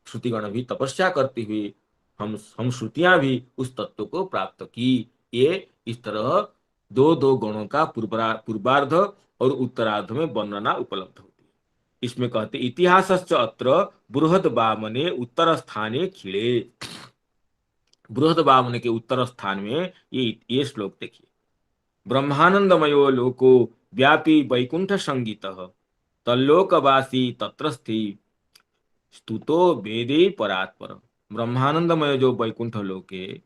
श्रुतिगण भी तपस्या करती हुई, हम श्रुतियां भी उस तत्व को प्राप्त की। ये इस तरह दो दो गणों का पूर्वार्ध और उत्तरार्ध में वर्णना उपलब्ध होती है। इसमें कहते इतिहासश्च अत्र बृहद वामने उत्तर स्थाने खिले। बृहद वामन के उत्तर स्थान में ये श्लोक देखिए, ब्रह्मानंदमयो लोको व्यापी वैकुंठ संगीतः तल्लोकवासी तत्रस्थि स्तुतो वेदे परात्पर। ब्रह्मानंदमय जो वैकुंठ लोक है,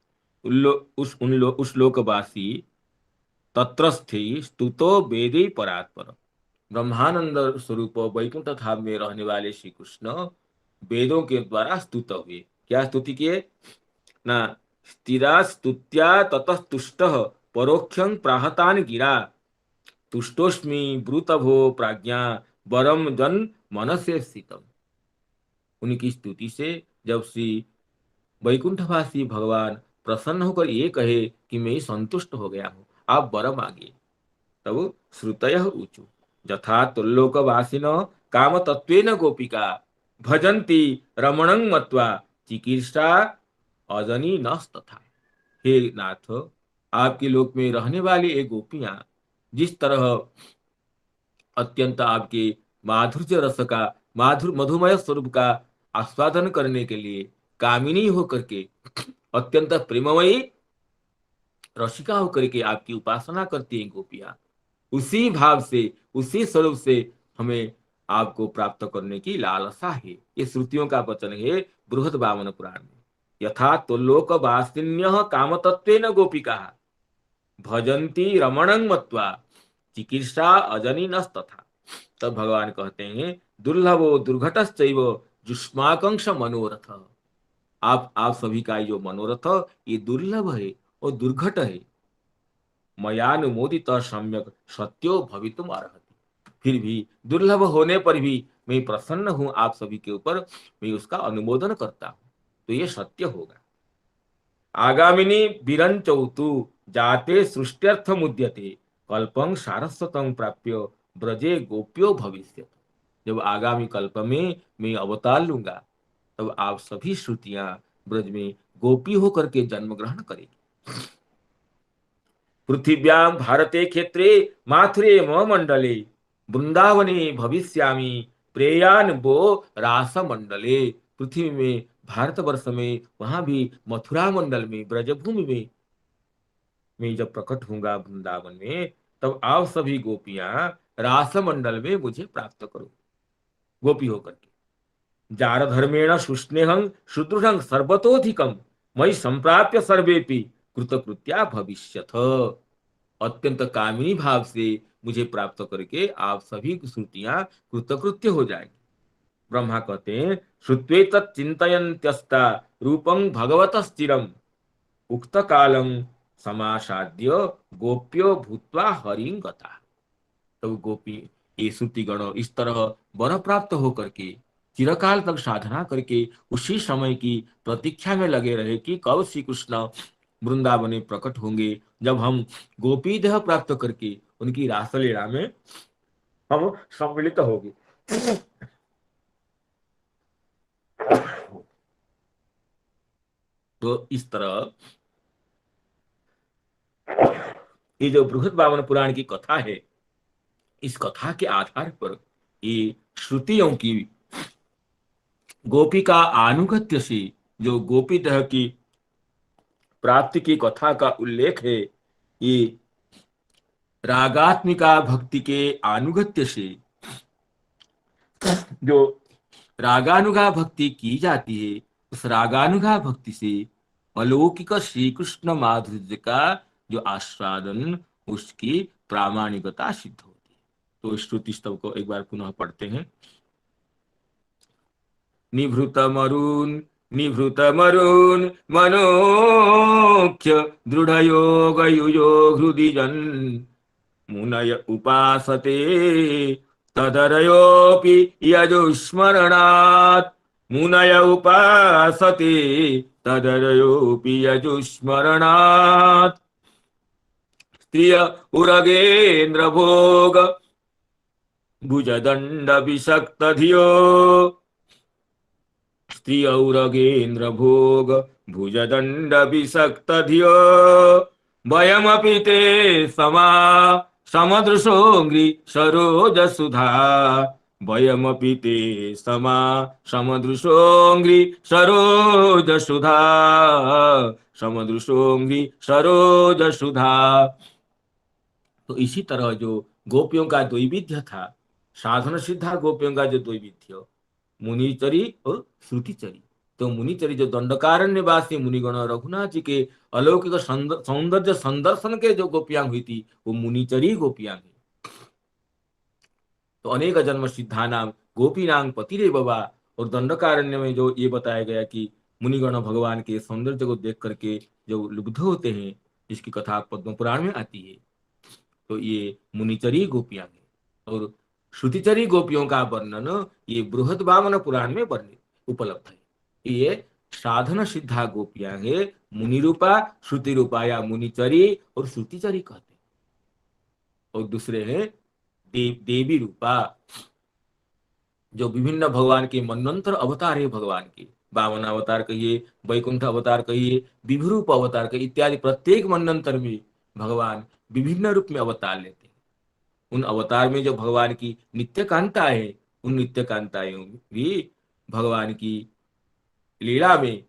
उस लोकवासी तत्रस्थि स्तुतो वेदे परात्पर। ब्रह्मानंद स्वरूप वैकुंठ धाम में रहने वाले श्री कृष्ण वेदों के द्वारा स्तुत हुए। क्या स्तुति किए ना, स्थिरा स्तुत्या ततस्तुष्टः परोक्षं प्राहतान गिरा तुष्टोस्मि ब्रूतभो प्रज्ञा वरम जन मनसे स्थितम। उनकी स्तुति से जब श्री वैकुंठवासी भगवान प्रसन्न होकर ये कहे कि मैं संतुष्ट हो गया हूँ, आप वर मांगिए, तब श्रुतयः ऊचु यथा तुल्लोकवासिनो काम तत्वेन गोपिका भजन्ति रमणं मत्वा चिकीर्षा अजनी नस्तथा। हे नाथ, आपके लोक में रहने वाली ये गोपियां जिस तरह अत्यंत आपके माधुर्य रस का मधुमय स्वरूप का आस्वादन करने के लिए कामिनी होकर के, अत्यंत प्रेममयी रसिका होकर के आपकी उपासना करती हैं गोपियां, उसी भाव से उसी स्वरूप से हमें आपको प्राप्त करने की लालसा है। ये श्रुतियों का वचन है बृहद वामन पुराण में। यथा तुल्लोक वासिन्यः कामतत्वेन गोपिका भजन्ति रमणं मत्वा चिकीर्षा अजनिनस्तथा। तब भगवान कहते हैं दुर्लभो दुर्घटश्चैव जुष्माकांक्ष मनोरथ। आप सभी का जो मनोरथ ये दुर्लभ है और दुर्घट है, मयानुमोदित सम्यक सत्यो भवितुम अर्हति। फिर भी दुर्लभ होने पर भी मैं प्रसन्न हूं आप सभी के ऊपर, मैं उसका अनुमोदन करता हूं, तो ये सत्य होगा। आगामिनी विरंचौतु जाते सृष्ट्यर्थ मुद्यते कल्पं सारस्वतं प्राप्य ब्रजे गोप्यो भविष्य। जब आगामी कल्प में मैं अवतार लूंगा तब आप सभी श्रुतियां ब्रज में गोपी होकर के जन्म ग्रहण करेगी। पृथिव्यां भारते क्षेत्रे माथुरे मंडले वृंदावने भविष्यामि प्रेयान वो रास मंडले। पृथ्वी में भारतवर्ष में वहां भी मथुरा मंडल में ब्रजभूमि में मैं जब प्रकट होऊंगा वृंदावन में, तब आप सभी गोपियां रास मंडल में मुझे प्राप्त करो गोपी होकर के। जार धर्मेण सुस्नेहं सुदृढ़ं सर्वतोधिकं मयि संप्राप्य सर्वेपि कृतकृत्या भविष्यथ। अत्यंत कामिनी भाव से मुझे प्राप्त करके आप सभी श्रुतियां कृतकृत्य हो जाएंगी। ब्रह्मा कहते हैं श्रुत्वे तच्चिन्तयन्त्यस्ता रूपं भगवतस्थिरम् उक्त कालम समासाद्य गोप्यो भूत्वा हरिं गता। तब गोपी ये श्रुतिगण इस तरह वर प्राप्त होकर के चिरकाल तक साधना करके उसी समय की प्रतीक्षा में लगे रहे कि कब श्री कृष्ण वृंदावन में प्रकट होंगे, जब हम गोपी देह प्राप्त करके उनकी रासलीला में हम सम्मिलित होंगे। तो इस तरह ये जो बृहद पुराण की कथा है, इस कथा के आधार पर ये श्रुतियों की गोपी का आनुगत्य से जो गोपी देह की प्राप्ति की कथा का उल्लेख है, ये रागात्मिका भक्ति के आनुगत्य से जो रागानुगा भक्ति की जाती है, उस रागानुगा भक्ति से अलौकिक श्री कृष्ण माधुर्य का जो आस्वादन, उसकी प्रामाणिकता सिद्ध होती है। तो श्रुति स्तव को एक बार पुनः पढ़ते हैं। निभृत मरून मनोख्य दृढ़ योग युजो हृदि जन मुनय उपासते तदरयोपि यजुस्मरणात् मुनय उपासते तदरयोपि यजुस्मरणात् स्त्रिय उरगेन्द्र भोग भुजदंड विषक्त धियो स्त्रिय उरगेन्द्र भोग भुजदंड विषक्त धियो वयमपि ते समा समदृशोऽङ्घ्रि सरोज सुधा वयमपि ते समा समदृशोऽङ्घ्रि सरोज सुधा समदृशोऽङ्घ्रि सरोज सुधा। तो इसी तरह जो गोपियों का द्वैविध्य था, साधन सिद्धा गोपियों का जो द्वैविध्य मुनिचरी और श्रुतिचरी, तो मुनिचरी जो दंडकारण्यवासी मुनिगण रघुनाथ जी के अलौकिक सौंदर्य संदर्शन के जो गोपियां हुई थी, वो मुनिचरी गोपियां हैं। तो अनेक जन्म सिद्धा नाम गोपी नाम पतिरे बाबा, और दंडकारण्य में जो ये बताया गया कि मुनिगण भगवान के सौंदर्य को देख करके जो लुब्ध होते हैं, जिसकी कथा पद्म पुराण में आती है, तो ये मुनिचरी गोपियां हैं। और श्रुतिचरी गोपियों का वर्णन ये बृहद वामन पुराण में वर्णित उपलब्ध है। ये साधन सिद्धा गोपियां है, मुनि रूपा, श्रुति रूपा या मुनिचरी और श्रुतिचरी कहते हैं। और दूसरे हैं देवी रूपा, जो विभिन्न भगवान के मनवंतर अवतार है भगवान के, वामन अवतार कहिए, वैकुंठ अवतार कहिए, विभुरूप अवतार कहिए, इत्यादि प्रत्येक मनवंतर में भगवान विभिन्न रूप में अवतार लेते हैं। उन अवतार में जो भगवान की नित्य कांता है, उन नित्य कांताएं भी भगवान की लीला में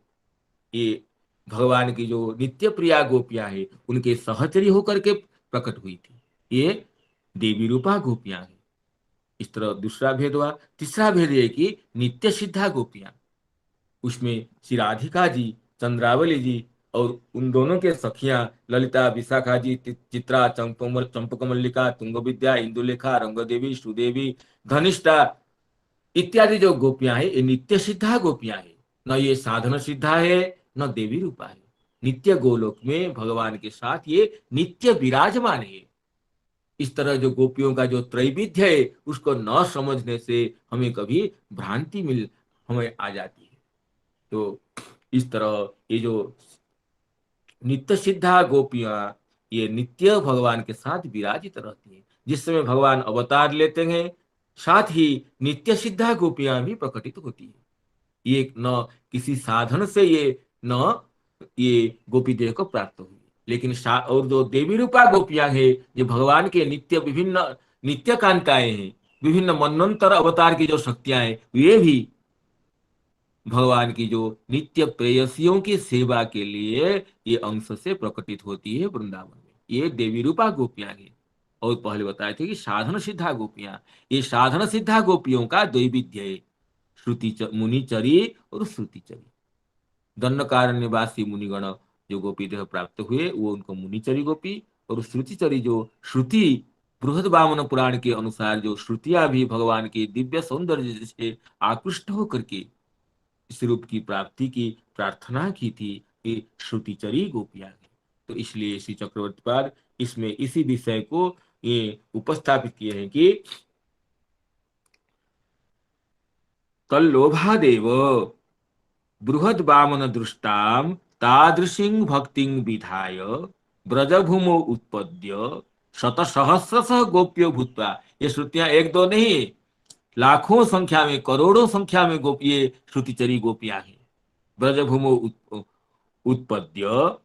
ये भगवान की जो नित्य प्रिया गोपियां हैं, उनके सहचरी होकर के प्रकट हुई थी, ये देवी रूपा गोपियां हैं। इस तरह दूसरा भेद हुआ। तीसरा भेद है कि नित्य सिद्धा गोपियां, उसमें श्री राधिका जी, चंद्रावली जी और उन दोनों के सखियां ललिता, विशाखा जी, चित्रा, चंपक मल्लिका, तुंग विद्या, इंदुलेखा, रंगदेवी, सुदेवी, धनिष्ठा इत्यादि जो गोपियां हैं, ये नित्य सिद्धा गोपियां हैं। न ये साधन सिद्धा है, न देवी रूपा है। नित्य गोलोक में भगवान के साथ ये नित्य विराजमान है। इस तरह जो गोपियों का जो त्रैविध्य है उसको न समझने से हमें कभी भ्रांति मिल हमें आ जाती है। तो इस तरह ये जो नित्य सिद्धा गोपियां ये नित्य भगवान के साथ विराजित रहती है। जिस समय भगवान अवतार लेते हैं साथ ही नित्य सिद्धा गोपियां भी प्रकटित होती है। ये न किसी साधन से ये गोपी देह को प्राप्त हुई, लेकिन और जो देवी रूपा गोपियां हैं जो भगवान के नित्य विभिन्न नित्य कांताएं हैं, विभिन्न मनवंतर अवतार की जो शक्तियां हैं ये भी भगवान की जो नित्य प्रेयसियों की सेवा के लिए ये अंश से प्रकटित होती है वृंदावन में। ये देवी रूपा गोपियां हैं। और पहले बताए थे कि साधन सिद्धा गोपियां, ये साधन सिद्धा गोपियों का द्वैविध्य है, मुनिचरी और श्रुतिचरी। दंडकारण्यवासी मुनिगण जो गोपी देह प्राप्त हुए वो उनको मुनिचरी गोपी, और श्रुतिचरी जो श्रुति बृहद वामन पुराण के अनुसार जो श्रुतियां भी भगवान के दिव्य सौंदर्य से आकृष्ट होकर के इस रूप की प्राप्ति की प्रार्थना की थी, ये श्रुतिचरी गोपियां हैं। तो इसलिए श्री चक्रवर्ती पाद इसमें इसी विषय को ये उपस्थापित किए हैं कि तल्लोभादेव बृहद वामन दृष्टाम तादृशीं भक्तिं विधाय ब्रजभूमो उत्पद्य शतसहस्रशः गोप्यो भूत्वा। ये श्रुतियां एक दो नहीं, लाखों संख्या में करोड़ों संख्या में ये श्रुतिचरी गोपियां हैं। ब्रजभूमो उत्पद्य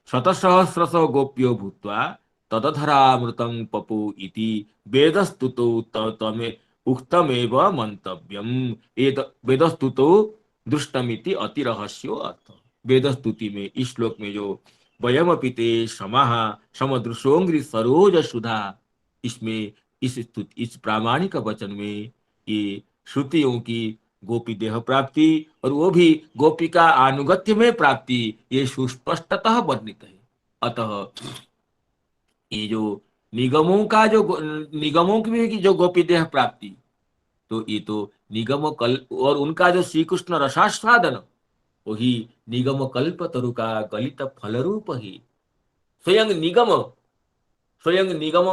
शतसहस्रशः गोप्यो भूत्वा तदधरामृतं पपु इति वेदस्तुतो तमे उक्तमेव मंतव्यम। वेदस्तुतो दृष्टमिति अति रहस्यो अर्थ। वेदस्तुति में इस श्लोक में जो वयमपिते समाह समदृशोंग्रि सरोज सुधा, इसमें इस प्रामाणिक वचन में ये श्रुतियों की गोपी देह प्राप्ति और वो भी गोपिका अनुगत्य में प्राप्ति ये सुस्पष्टतः वर्णित है। अतः ये जो निगमों की भी जो गोपी देह प्राप्ति, तो ये तो निगम कल्प और उनका जो श्री कृष्ण रसास्वादन वही निगम कल्प तरु का गलित फल रूप ही स्वयं निगम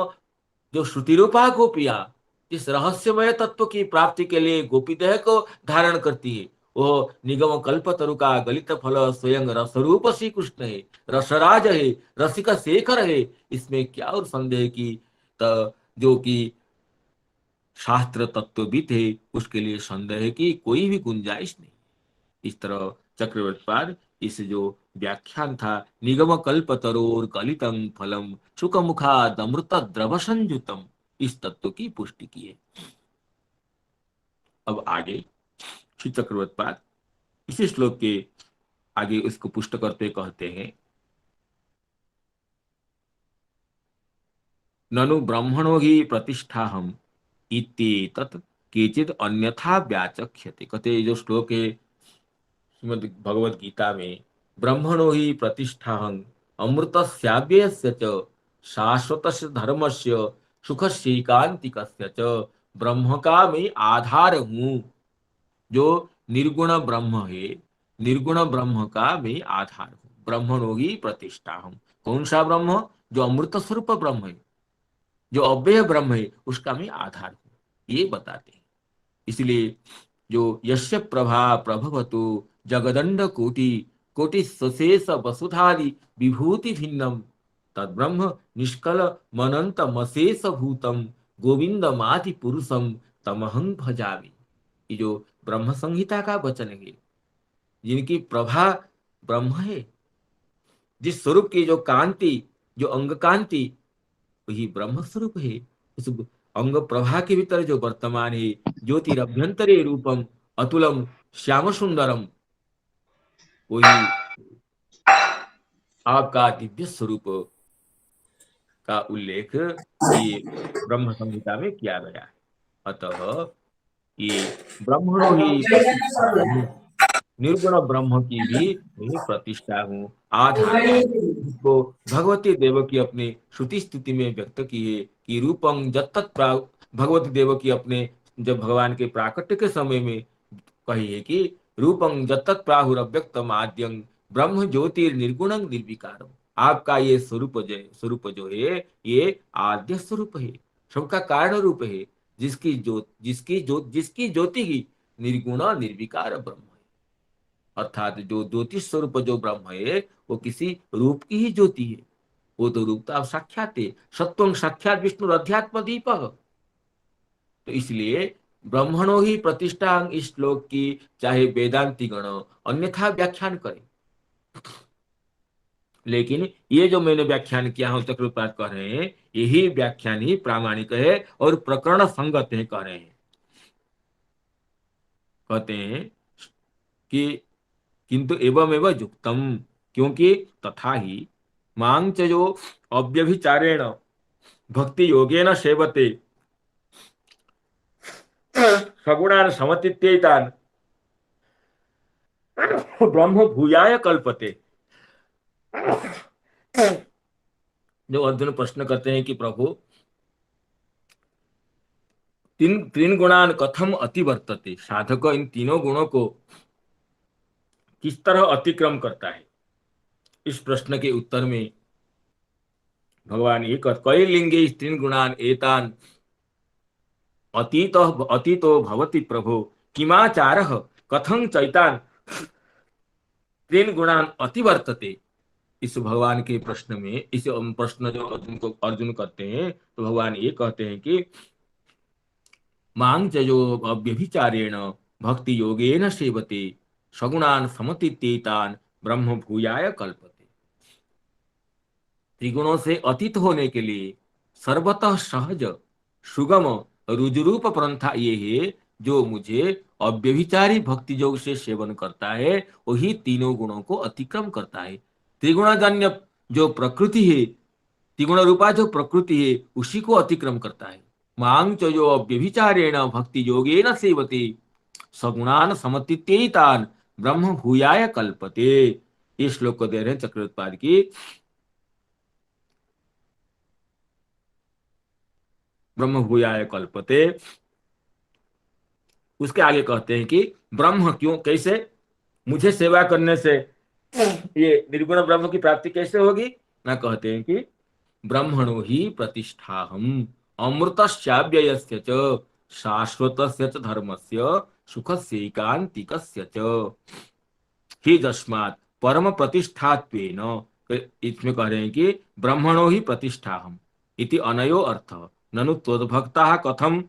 जो श्रुति रूपा गोपिया इस रहस्यमय तत्व की प्राप्ति के लिए गोपी देह को धारण करती है, वो निगम कल्प तरु का गलित फल स्वयं रसरूप श्री कृष्ण है, रसराज है, रसिक शेखर है। इसमें क्या और संदेह की जो कि शास्त्र तत्वविद है उसके लिए संदेह की कोई भी गुंजाइश नहीं। इस तरह चक्रवर्ती पाद इस जो व्याख्यान था निगम कल्प तरोर गलितम फलम सुख मुखाद अमृत द्रव संयुतम, इस तत्व की पुष्टि की है। अब आगे श्री चक्रवर्ती पाद इसी श्लोक के आगे इसको पुष्ट करते कहते हैं ननु ब्रह्मणो ही प्रतिष्ठा हम इत्येतत् केचित् अन्यथा व्याचक्ष्यते। कहते जो श्लोक है श्रीमद् भगवद गीता में ब्रह्मणो ही प्रतिष्ठाहं अमृतस्याव्ययस्य च शाश्वतस्य धर्मस्य सुखस्यैकान्तिकस्य च ब्रह्म का मैं आधार हूँ। जो निर्गुण ब्रह्म है, निर्गुण ब्रह्म का मैं आधार हूँ। ब्रह्मणो ही प्रतिष्ठाहं, कौन सा ब्रह्म? जो अमृत स्वरूप ब्रह्म है, जो अव्यय ब्रह्म है, उसका मैं आधार हूँ, ये बताते हैं। इसलिए जो यस्य प्रभा प्रभवतु जगदंड कोटि सशेष वसुधादि विभूति भिन्नम तद्ब्रह्म निष्कल मनंत मशेष भूतम गोविंद माति पुरुषम तमहं भजामि। ये जो ब्रह्म संहिता का वचन है, जिनकी प्रभा ब्रह्म है, जिस स्वरूप की जो कांति, जो अंग कांति वही ब्रह्म स्वरूप है। उस अंग प्रभा के भीतर जो वर्तमान है ज्योतिरभ्यंतरे रूपम अतुलम श्याम सुंदरम, वही आपका दिव्य स्वरूप का उल्लेख ये ब्रह्म संहिता में किया गया है। अतः ये ब्रह्मणो ही निर्गुण ब्रह्म की भी प्रतिष्ठा हूँ, आधार। इसको भगवती देवकी अपने श्रुति स्थिति में व्यक्त की है कि रूपं जत्तत् भगवती देवकी अपने जब भगवान के प्राकट्य के समय में कही है कि रूपं जत्तत् प्राहुरव्यक्तम आद्यं ब्रह्म ज्योतिर निर्गुणं निर्विकारम। आपका ये स्वरूप जो है ये आद्य स्वरूप है, सबका कारण रूप है, जिसकी ज्योति ही निर्गुण निर्विकार ब्रह्म है। अर्थात जो ज्योतिष स्वरूप जो ब्रह्म है वो किसी रूप की ही ज्योति है। वो तो रूप तो साक्षात है, सत्वं साक्षात विष्णु अध्यात्म दीप। तो इसलिए ब्रह्मणो ही प्रतिष्ठा इस श्लोक की चाहे वेदांति गण अन्यथा व्याख्यान करें, लेकिन ये जो मैंने व्याख्यान किया है चक्रपात कह रहे हैं यही व्याख्यान ही प्रामाणिक है और प्रकरण संगत है कह रहे हैं। कहते हैं कि किंतु एवं एवं युक्तम, क्योंकि तथा ही मांग च जो अव्यभिचारेण भक्ति योगेन सेवते सगुणान समतीत्येतान ब्रह्म भूयाय कल्पते। जो अर्जुन प्रश्न करते हैं कि प्रभु तीन गुणान कथम अतिवर्तते, साधक इन तीनों गुणों को किस तरह अतिक्रम करता है। इस प्रश्न के उत्तर में भगवान ये कई लिंगे तीन गुणान एतान अतीतो भवति प्रभो किमाचारः कथं चैतान तीन गुणान अतिवर्तते। इस भगवान के प्रश्न में इस प्रश्न जो अर्जुन करते हैं तो भगवान ये कहते हैं कि मांग जो अव्यभिचारेण भक्ति योगेन सेवते सगुणान समतीत्येतान ब्रह्म भूयाय कल्पते। त्रिगुणों से अतीत होने के लिए सर्वतः सहज सुगम रुजुरूप पंथा ये है जो मुझे अव्यभिचारी भक्ति योग से सेवन करता है, वही तीनों गुणों को अतिक्रम करता है। त्रिगुणजन्य जो प्रकृति है, त्रिगुण रूपा जो प्रकृति है उसी को अतिक्रम करता है। मांग च जो अव्यभिचारेण भक्ति योगेन सेवते सगुणान समतीत्येतान ब्रह्म भूयाय कल्पते। इस श्लोक को दे रहे हैं चक्रवर्ती की ब्रह्म भूयाय कल्पते। उसके आगे कहते हैं कि ब्रह्म क्यों, कैसे मुझे सेवा करने से ये निर्गुण ब्रह्म की प्राप्ति कैसे होगी ना। कहते हैं कि ब्रह्मणो ही प्रतिष्ठाहम अमृतस्याव्ययस्य च शाश्वतस्य च धर्मस्य सुखस्यैकान्तिकस्य च ही तस्मात् परम प्रतिष्ठात्वेन। इसमें कह रहे हैं कि ब्रह्मणो ही प्रतिष्ठाहम इति अनयो अर्थ ननु त्वद्भक्ताः कथम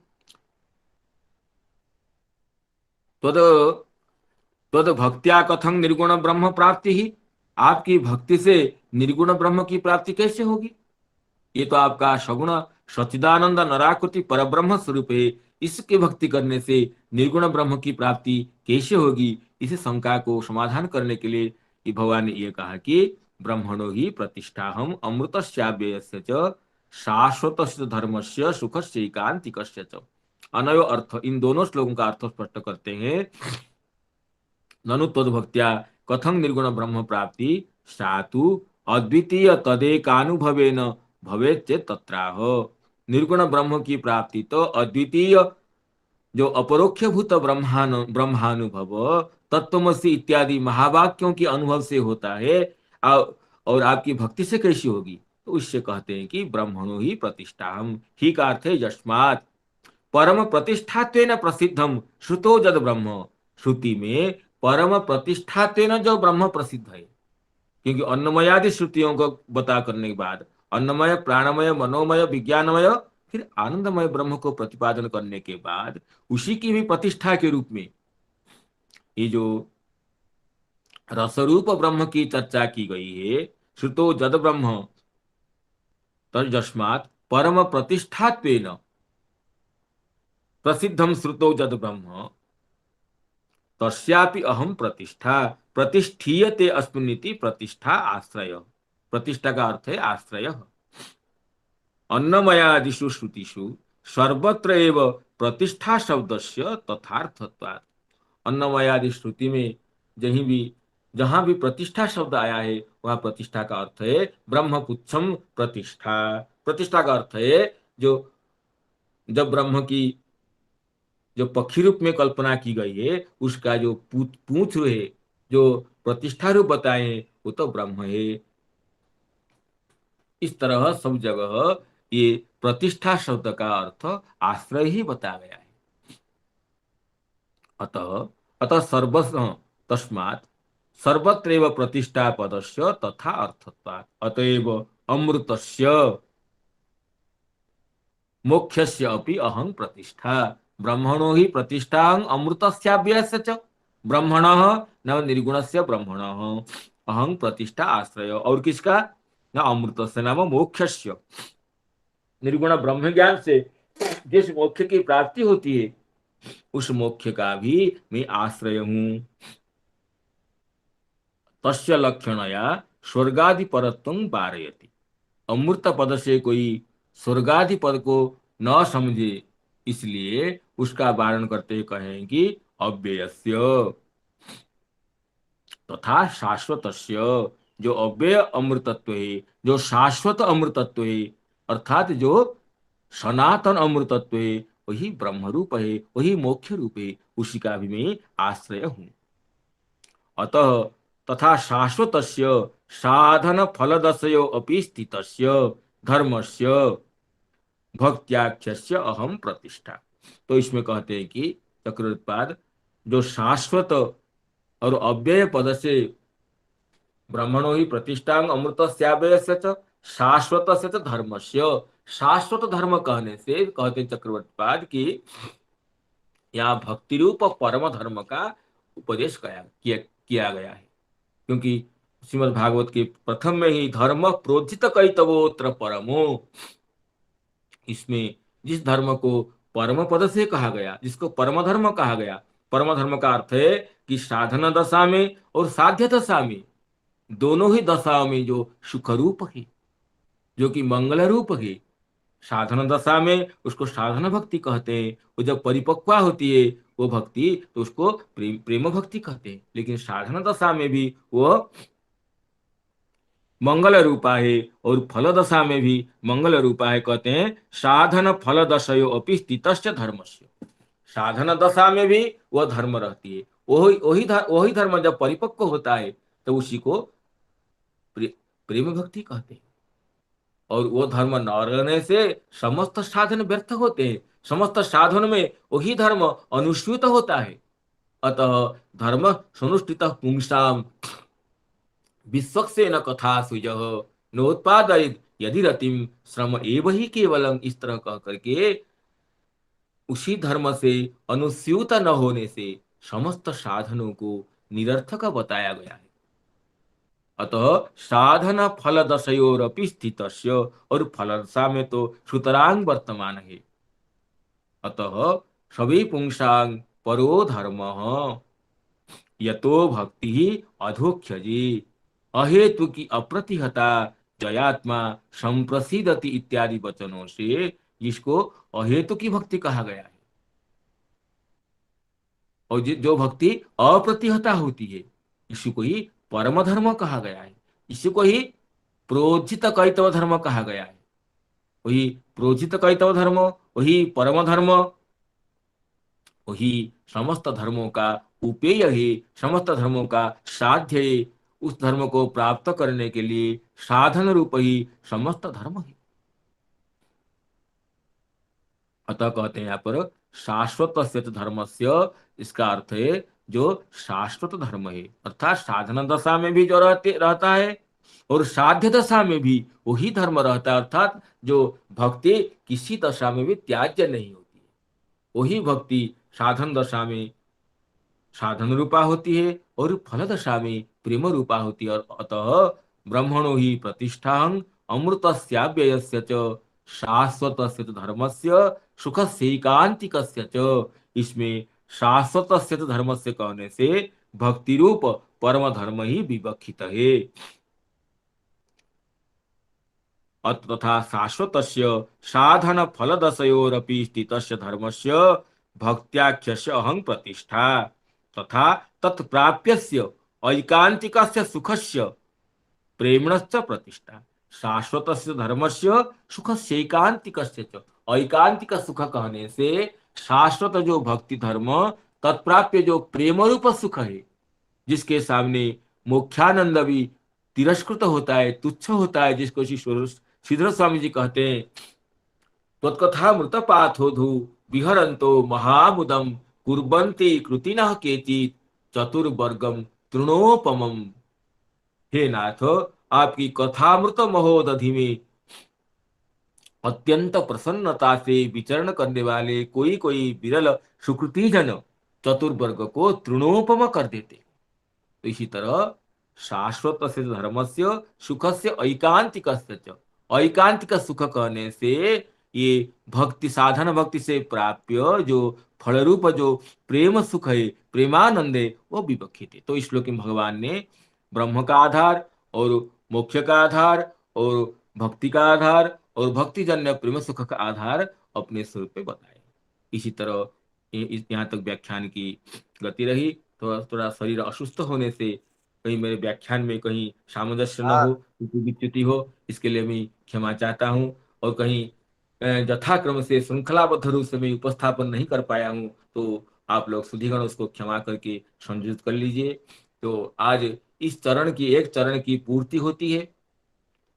त्वद्भक्त्या कथं निर्गुण ब्रह्म प्राप्ति ही। आपकी भक्ति से निर्गुण ब्रह्म की प्राप्ति कैसे होगी। ये तो आपका सगुण सच्चिदानंद नराकृति परब्रह्म स्वरूप है, इसकी भक्ति करने से निर्गुण ब्रह्म की प्राप्ति कैसे होगी। इस शंका को समाधान करने के लिए भगवान ने ये कहा कि ब्रह्मणो ही प्रतिष्ठाहम अमृतस्याव्ययस्य च शाश्वतस्य धर्मस्य सुखस्य एकांतिकस्य च। अनयो अर्थ, इन दोनों श्लोकों का अर्थ स्पष्ट करते हैं। ननु तद्भक्त्या कथं निर्गुण ब्रह्म प्राप्ति सातु अद्वितीय तदेकानुभवेन भवेत् चेत् तत्राह। निर्गुण ब्रह्म की प्राप्ति तो अद्वितीय जो अपरोक्षभूत ब्रह्मानुभव तत्वमसि इत्यादि महावाक्यों के अनुभव से होता है, और आपकी भक्ति से कैसी होगी। तो उससे कहते हैं कि ब्रह्मणो ही प्रतिष्ठाहम, ही का अर्थ है यस्मात् परम प्रतिष्ठात्वेन प्रसिद्धम श्रुतो जद ब्रह्म। श्रुति में परम प्रतिष्ठात्वेन जो ब्रह्म प्रसिद्ध है, क्योंकि अन्नमयादि श्रुतियों को बता करने के बाद अन्नमय प्राणमय मनोमय विज्ञानमय फिर आनंदमय ब्रह्म को प्रतिपादन करने के बाद उसी की भी प्रतिष्ठा के रूप में ये जो रसरूप ब्रह्म की चर्चा की गई है, श्रुतो जद ब्रह्म तस्मात् परम प्रतिष्ठात्वेन प्रसिद्धम श्रुतो जद ब्रह्म तस्यापि अहम प्रतिष्ठा प्रतिष्ठीयते अस्मिन्निति प्रतिष्ठा आश्रय। प्रतिष्ठा का अर्थ है आश्रय। अन्नमयादिषु श्रुतिषु सर्वत्र एव प्रतिष्ठा शब्दस्य तथार्थत्वात्। अन्नमयादि श्रुति में जहां भी प्रतिष्ठा शब्द आया है वहां प्रतिष्ठा का अर्थ है ब्रह्मपुच्छम प्रतिष्ठा। प्रतिष्ठा का अर्थ है जो जब ब्रह्म की जो पक्षी रूप में कल्पना की गई है उसका जो पूंछ है जो प्रतिष्ठा रूप बताए वो तो ब्रह्म है। इस तरह सब जगह ये प्रतिष्ठा शब्द का अर्थ आश्रय ही बताया गया है। अतः अतः तस्मात् सर्वत्रैव प्रतिष्ठा पदस्य तथा अर्थत्वात् अतएव अमृतस्य मोक्षस्य अपि अहं प्रतिष्ठा ब्रह्मणो हि प्रतिष्ठां अमृतस्याव्ययस्य च ब्रह्मणः न निर्गुणस्य ब्रह्मणः अहं प्रतिष्ठा आश्रय और किसका न अमृतस्य नाम मोक्षस्य निर्गुण ब्रह्म ज्ञान से जिस मोक्ष की प्राप्ति होती है उस मोक्ष का भी मैं आश्रय हूं। तस्य लक्षणया स्वर्गादि परत्वं वारयति। अमृत पद से कोई स्वर्गादि पद को न समझे इसलिए उसका वारण करते कहें कि अव्ययस्य तथा शाश्वतस्य जो अव्यय अमृतत्व है जो शाश्वत अमृतत्व है अर्थात जो सनातन अमृतत्व है वही ब्रह्म रूप है वही मोक्ष रूप है उसी का भी मैं आश्रय हूं। अतः तथा शाश्वतस्य साधन फलदशयो अपि स्थितस्य धर्मस्य भक्त्याख्यस्य अहम प्रतिष्ठा। तो इसमें कहते हैं कि चक्रपाद जो शाश्वत और अव्यय पद से ब्रह्मणो ही प्रतिष्ठा अमृतस्याव्ययस्य च शाश्वतस्य च धर्मस्य शाश्वत धर्म कहने से कहते हैं चक्रवर्तीपाद की यहाँ भक्ति रूप परम धर्म का उपदेश किया गया है। क्योंकि श्रीमद् भागवत के प्रथम में ही धर्म प्रोज्झित कैतवोत्र परमो, इसमें जिस धर्म को परम पद से कहा गया जिसको परम धर्म कहा गया, परम धर्म का अर्थ है कि साधना दशा में और साध्य दशा में दोनों ही दशाओं में जो सुख रूप है जो कि मंगल रूप है। साधन दशा में उसको साधन भक्ति कहते हैं, वो जब परिपक्वा होती है वो भक्ति तो उसको प्रेम भक्ति कहते हैं। लेकिन साधन दशा में भी वो मंगल रूपा है और फल दशा में भी मंगल रूपा है। कहते हैं साधन फल दशयो अपि स्थितस्य धर्मस्य, साधन दशा में भी वह धर्म रहती है। वही धर्म जब परिपक्व होता है तो उसी को प्रेम भक्ति कहते हैं। और वो धर्म न रहने से समस्त साधन व्यर्थ होते हैं, समस्त साधन में वही धर्म अनुष्ठित होता है। अतः धर्म सुनुष्ठित पुंसाम विश्वक्सेन कथा सुजह नोत्पादयित यदि रतिम श्रम एव ही केवलम, इस तरह कह करके उसी धर्म से अनुस्यूत न होने से समस्त साधनों को निरर्थक बताया गया है। अतः साधन फल दशयोरपि स्थितस्य, और फल दशा में तो सुतरांग वर्तमान है। अतः सभी पुंसांग परो धर्म यतो भक्ति ही अधोक्षजी अहेतु की अप्रतिहता जयात्मा संप्रसिद्धति इत्यादि वचनों से जिसको अहेतु की भक्ति कहा गया है। और जो भक्ति अप्रतिहता होती है इसी को ही परम धर्म कहा गया है, इसी को ही प्रोज्झित कैतव धर्म कहा गया है। वही प्रोज्झित कैतव धर्म वही परम धर्म वही समस्त धर्मों का उपेय है, समस्त धर्मों का साध्य है। उस धर्म को प्राप्त करने के लिए साधन रूप ही समस्त धर्म है। अतः कहते हैं यहाँ पर शाश्वत धर्मस्य, इसका अर्थ है जो शाश्वत धर्म है, अर्थात साधन दशा में भी जो रहता है और साध्य दशा में भी वही धर्म रहता है। अर्थात जो भक्ति किसी दशा में भी त्याज्य नहीं होती है, वही भक्ति साधन दशा में साधन रूपा होती है और फल दशा में प्रेम रूपा होती है। और अतः ब्रह्मणो ही प्रतिष्ठां अमृतस्याव्ययस्य च शाश्वतस्य धर्मस्य सुखस्यैकान्तिकस्य च, इसमें शाश्वतस्य धर्मस्य कहने से भक्ति रूप परम धर्म ही विवक्षित है। तथा शाश्वतस्य साधन फल दशयोरपि स्थितस्य धर्मस्य भक्त्याख्यस्य अहं प्रतिष्ठा तथा तत्प्राप्यस्य ऐकान्तिकस्य सुखस्य प्रेम्णश्च प्रतिष्ठा। शाश्वतस्य धर्मस्य सुखस्यैकान्तिकस्य च, ऐकांतिक सुख कहने से शाश्वत जो भक्ति धर्म तत्प्राप्य जो प्रेम रूप सुख है जिसके सामने मोक्षानंद भी तिरस्कृत होता है, तुच्छ होता है, जिसको श्री श्रीधर स्वामी जी कहते हैं, त्वत्कथा मृतपाथोधु विहरन्तो महामुदम कुर्वन्ति कृतिनः केचित् चतुर्वर्गम तृणोपमम। हे नाथ, आपकी कथामृत महोदधि में अत्यंत प्रसन्नता से विचरण करने वाले कोई कोई विरल सुकृति जन चतुर्वर्ग को तृणोपम कर देते। तो इसी तरह शाश्वत से धर्मस्य सुखस्य ऐकांतिकस्य च, ऐकांतिक सुख कहने से ये भक्ति, साधन भक्ति से प्राप्य जो फल रूप जो प्रेम सुख है, प्रेमानंद है, वो विवक्षित है। तो इस श्लोक में भगवान ने ब्रह्म का आधार और मोक्ष का आधार और भक्ति का आधार और भक्तिजन्य प्रेम सुख का आधार अपने स्वरूप में बताए। इसी तरह यहाँ तक व्याख्यान की गति रही। थोड़ा थोड़ा शरीर असुस्थ होने से कहीं मेरे व्याख्यान में कहीं सामंजस्य न हो, विच्युति हो, इसके लिए मैं क्षमा चाहता हूँ। और कहीं यथाक्रम से श्रृंखलाबद्ध रूप से मैं उपस्थापन नहीं कर पाया हूँ, तो आप लोग सुधीगण उसको क्षमा करके संयोजित कर लीजिए। तो आज इस चरण की, एक चरण की पूर्ति होती है,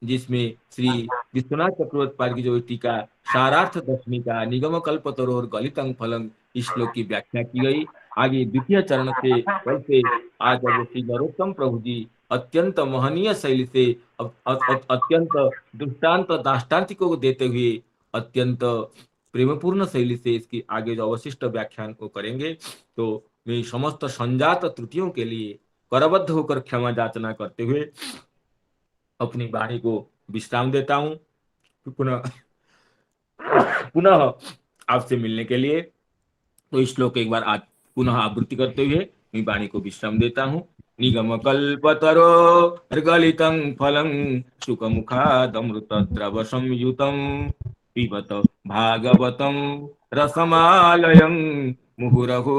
जिसमें श्री विश्वनाथ चक्रवर्ती पाद की जो टीका सारार्थ दशमी का निगम कल्पतरो और गलितं फलम, इस श्लोक की व्याख्या की गई। आगे द्वितीय चरण से कल से आज अब श्री नरोत्तम प्रभु जी अत्यंत महनीय शैली से अत्यंत दृष्टांत दाष्टांतिकों को देते हुए अत्यंत प्रेमपूर्ण शैली से इसकी आगे जो अवशिष्ट व्याख्यान को करेंगे। तो मैं समस्त संजात त्रुटियों के लिए करबद्ध होकर क्षमा याचना करते हुए अपनी वाणी को विश्राम देता हूँ। पुनः आपसे मिलने के लिए तो इस श्लोक एक बार आज पुनः आवृत्ति करते हुए मैं वाणी को विश्राम देता हूँ। निगम कल्पतरो गलितं फलं सुखमुखादमृत द्रव संयुतं पिबत भागवतं रसमालयं मुहुरहो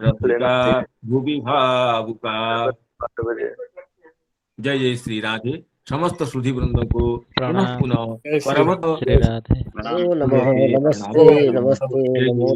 रसिका भुवि भावुका। जय जय श्री राधे। समस्त सुधी वृंदों को पुनः पुनः जय श्री परमत श्री राधे। नमो नमः, नमस्ते नमस्ते नमो